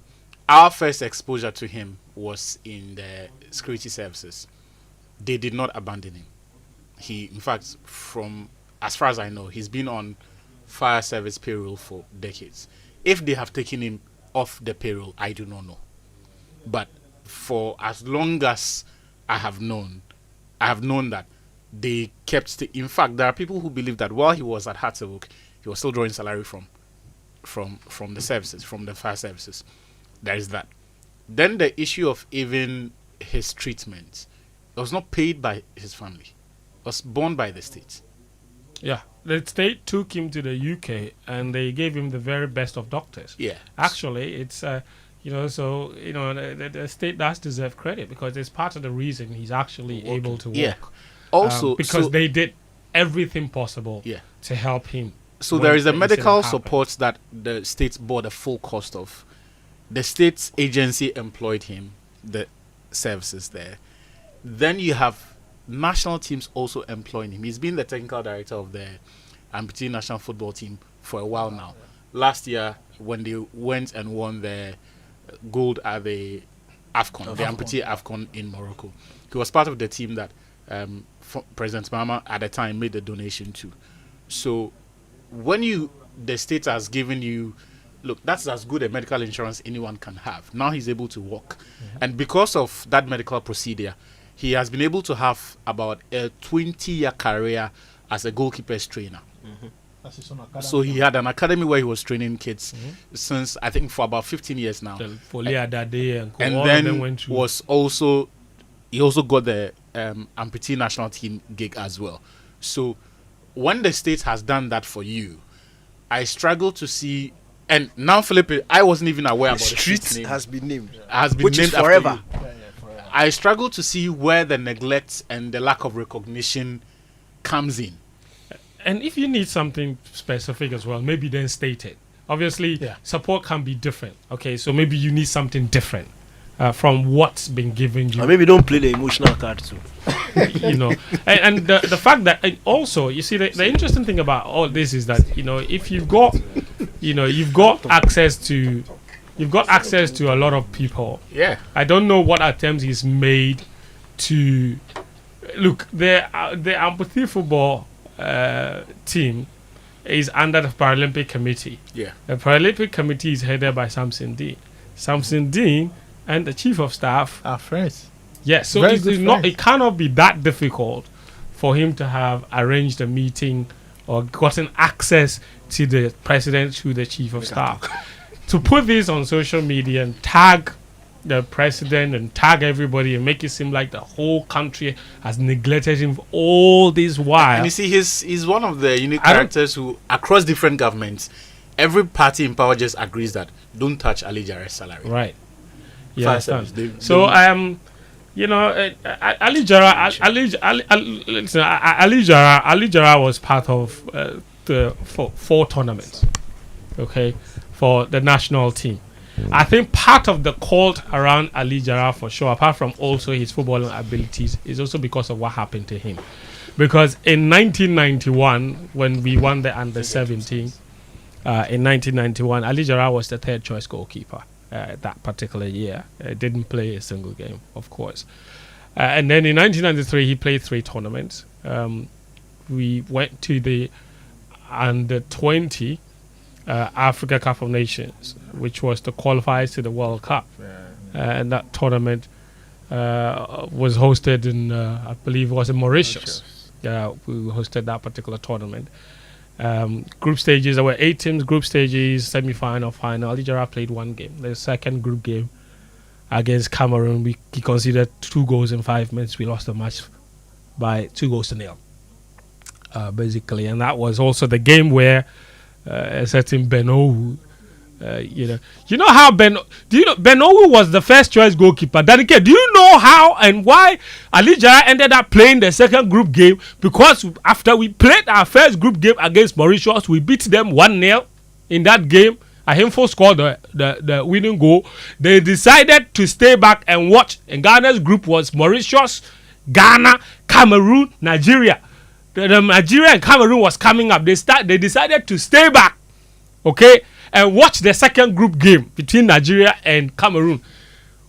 our first exposure to him was in the security services. They did not abandon him. He, in fact, from as far as I know, he's been on fire service payroll for decades. If they have taken him off the payroll, I do not know. But for as long as I have known that they kept. In fact, there are people who believe that while he was at Hartsfield, he was still drawing salary from the services, from the fire services. There is that. Then the issue of even his treatment, it was not paid by his family. It was borne by the state. Yeah, the state took him to the UK and they gave him the very best of doctors. Yeah. Actually, it's the state does deserve credit because it's part of the reason he's actually able to work. Yeah. Also, because they did everything possible to help him. So there is a medical support that the state bore the full cost of. The state's agency employed him, the services there. Then you have national teams also employing him. He's been the technical director of the amputee national football team for a while now. Last year, when they went and won the gold at the AFCON, the amputee AFCON in Morocco, he was part of the team that President Mahama at the time made the donation to. So when the state has given you, look, that's as good a medical insurance anyone can have. Now he's able to walk. And because of that medical procedure, he has been able to have about a 20-year career as a goalkeeper's trainer. So he had an academy where he was training kids since, I think, for about 15 years now. And then he also got the amputee national team gig as well. So when the state has done that for you, I struggle to see. And now, Philippe, I wasn't even aware about the street name. Has been named. Which is forever. I struggle to see where the neglect and the lack of recognition comes in. And if you need something specific as well, maybe then state it. Obviously, support can be different. Okay, so maybe you need something different from what's been given you. Or maybe don't play the emotional card too. And the fact that, and also, you see, the interesting thing about all this is that, if you've got access to a lot of people. Yeah. I don't know what attempts he's made to look. The amputee football team is under the Paralympic Committee. Yeah. The Paralympic Committee is headed by Samson Dean. Samson Dean and the chief of staff are friends. Yes, so it cannot be that difficult for him to have arranged a meeting or gotten access to the president through the chief of staff. To put this on social media and tag, the president and tag everybody and make it seem like the whole country has neglected him for all this while. And you see, he's one of the unique characters who, across different governments, every party in power just agrees that don't touch Ali Jara's salary. Yeah. Ali Jara was part of the four tournaments, okay, for the national team. I think part of the cult around Ali Jara, for sure, apart from also his footballing abilities, is also because of what happened to him. Because in 1991, when we won the under-17, in 1991, Ali Jara was the third choice goalkeeper that particular year. Didn't play a single game, of course. And then in 1993, he played 3 tournaments. We went to the under-20 Africa Cup of Nations, which was the qualifiers to the World Cup. And that tournament was hosted in, I believe it was in Mauritius. We hosted that particular tournament. Group stages, there were 8 teams, group stages, semi-final, final. Ali Jara played 1 game. The second group game against Cameroon, he conceded 2 goals in 5 minutes. We lost the match by 2-0, basically. And that was also the game where a certain Benowu, you know how Benowu was the first choice goalkeeper. Danike, do you know how and why Ali Jara ended up playing the second group game? Because after we played our first group game against Mauritius, we beat them 1-0 in that game. Ahimfo scored the winning goal. They decided to stay back and watch. And Ghana's group was Mauritius, Ghana, Cameroon, Nigeria. The Nigeria and Cameroon was coming up. They decided to stay back, okay, and watch the second group game between Nigeria and Cameroon.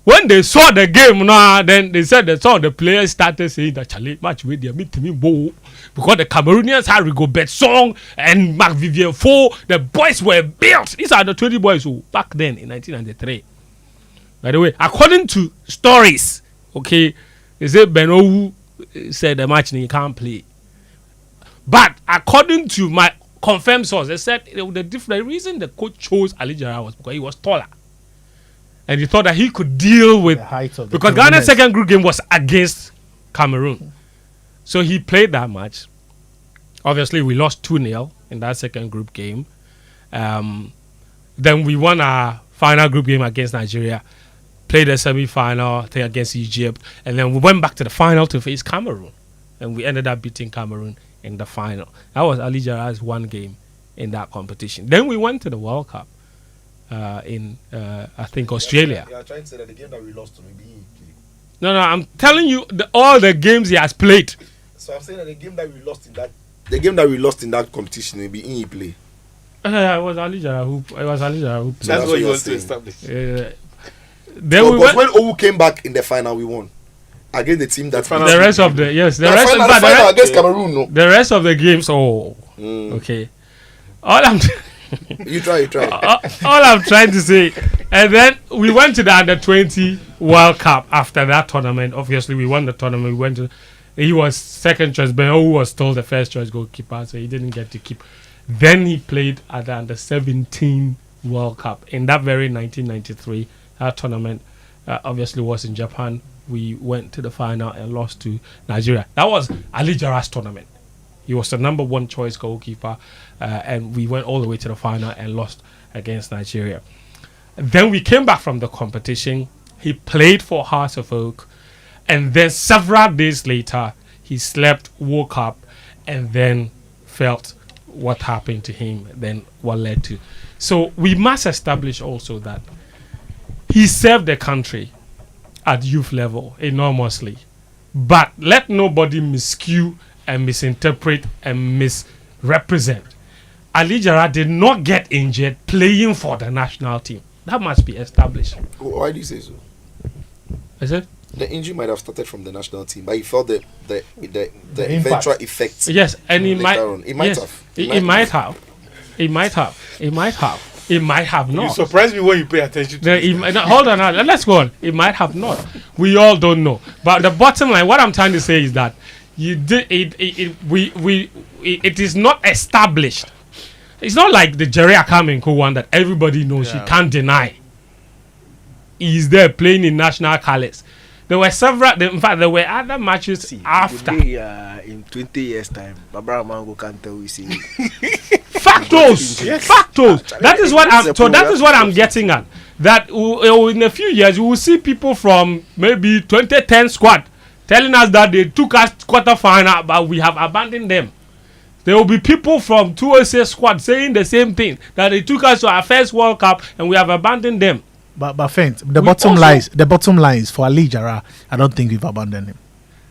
When they saw the game, then they said that some of the players started saying that Charlie match with their meeting bowl because the Cameroonians had Rigobert Song and Marc Vivien Foe. The boys were built. These are the 20 boys who back then in 1993. By the way, according to stories, okay, they say Benowu said the match he can't play. But according to my confirmed source, they said the reason the coach chose Ali Jara was because he was taller. And he thought that he could deal with... Because Ghana's second group game was against Cameroon. So he played that match. Obviously, we lost 2-0 in that second group game. Then we won our final group game against Nigeria. Played a semi-final thing against Egypt. And then we went back to the final to face Cameroon. And we ended up beating Cameroon in the final. That was Ali Jara's 1 game in that competition. Then we went to the World Cup in, I think, Australia. You are trying to say that the game that we lost to maybe he played. No, I'm telling you all the games he has played. So I'm saying that the game that we lost in that competition maybe he play. It was Ali Jara who played. That's what you want to establish. Then when Owu came back in the final, we won. Against the team that the rest of the against Cameroon, no. The rest of the games, okay. All I'm you try. All I'm trying to say, and then we went to the under-20 World Cup after that tournament. Obviously, we won the tournament. He was second choice, but Owu was still the first choice goalkeeper, so he didn't get to keep. Then he played at the under-17 World Cup in that very 1993 tournament. Obviously, was in Japan. We went to the final and lost to Nigeria. That was Ali Jara's tournament. He was the number 1 choice goalkeeper, and we went all the way to the final and lost against Nigeria. Then we came back from the competition. He played for Hearts of Oak, and then several days later, he slept, woke up, and then felt what happened to him, then what led to. So we must establish also that he served the country at youth level enormously, but let nobody miscue and misinterpret and misrepresent. Ali Jara did not get injured playing for the national team. That must be established. Why do you say so? Is it? The injury might have started from the national team, but he felt the eventual effects. Yes, and it might have not. You surprise me when you pay attention to hold on, let's go on. It might have not. We all don't know. But the bottom line, what I'm trying to say is that it is not established. It's not like the Jerry Akaminko one that everybody knows. You can't deny. he's there playing in national colours. There were several. In fact, there were other matches after. In 20 years' time, Barbara Mango can't tell we see. Factos. That is what I'm. So that is what I'm getting at. That in a few years we will see people from maybe 2010 squad telling us that they took us quarter final, but we have abandoned them. There will be people from 2SA squad saying the same thing, that they took us to our first World Cup and we have abandoned them. But Fent, the bottom line is for Ali Jara, I don't think we've abandoned him.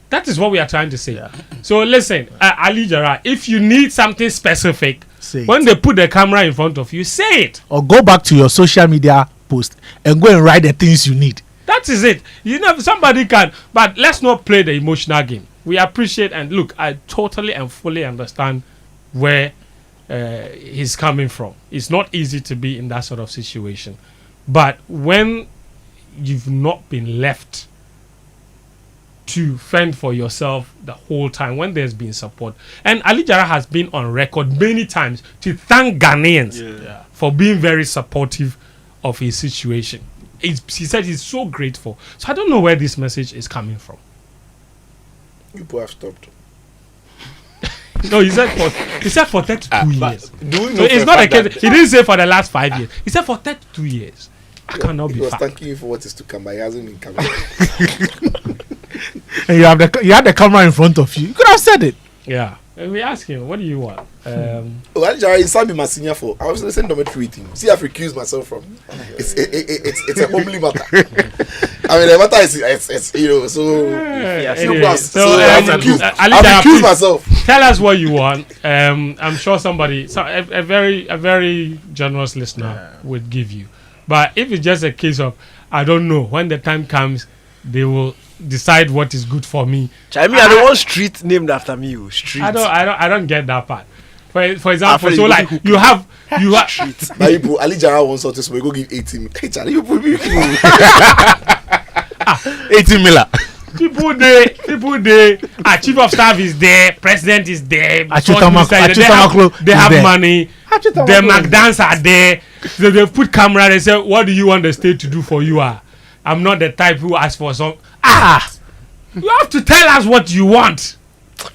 That is what we are trying to say. Yeah. So listen, Ali Jara, if you need something specific, when they put the camera in front of you, say it. Or go back to your social media post and go and write the things you need. That is it. You know, somebody can, but let's not play the emotional game. We appreciate and look, I totally and fully understand where he's coming from. It's not easy to be in that sort of situation. But when you've not been left to fend for yourself the whole time, when there's been support, and Ali Jara has been on record many times to thank Ghanaians for being very supportive of his situation. He said he's so grateful. So I don't know where this message is coming from. You people have stopped. No, he said for 32 years. So it's not a case. He didn't say for the last 5 years. He said for 32 years. I cannot be. He was thanking you for what is to come, but he hasn't been coming. And you had the camera in front of you. You could have said it. Yeah. And we ask him, what do you want? Ali Jara is my senior for. I was listening to my tweeting. See, I've recused myself from. It's a homely matter. I mean, the matter is you know, so. I've recused myself. Tell us what you want. I'm sure somebody, a very generous listener would give you. But if it's just a case of, I don't know, when the time comes, they will decide what is good for me. I mean, I don't want street named after me. Street. I don't get that part. For example, so like you have street. Now you Ali Jara wants something, so we go give 18. Hey, Charlie, you put me 18 miller. People there. Our chief of staff is there. President is there. They have money. The McDonald's are there. So they put camera. They say, "What do you want the state to do for you?" I'm not the type who asks for some. You have to tell us what you want.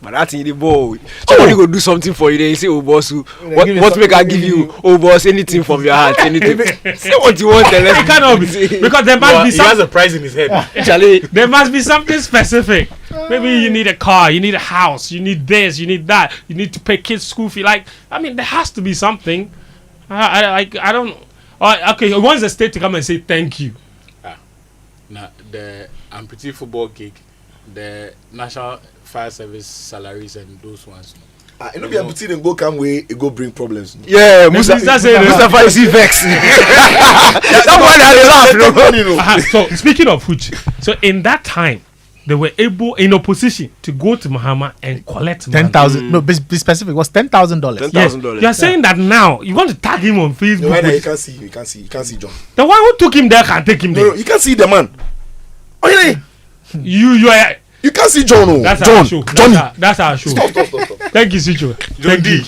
But that's in the ball. Somebody go do something for you. Then you say, "Oh boss, what make I give you? Oh boss, anything from your heart, anything." Say what you want. Then it cannot be because there must be he has a prize in his head. Charlie, there must be something specific. Maybe you need a car, you need a house, you need this, you need that, you need to pay kids' school fee. Like, I mean, there has to be something. I don't. Okay, he wants the state to come and say thank you. Now the amputee football gig, the national fire service salaries and those ones. You know, be amputee then go come way, it go bring problems. Yeah, Mustafa is vex. That's why they laugh. So speaking of which, so in that time, they were able, in opposition, to go to Mahama and collect 10,000. No, be specific. It was $10,000. $10,000. You are saying that now. You want to tag him on Facebook. No, right now, you can't see John. The one who took him there can take him there. No, you can't see the man. Oh, yeah. You can't see John. That's John. our show. That's our show. Stop. Thank you, Sicho. Thank you.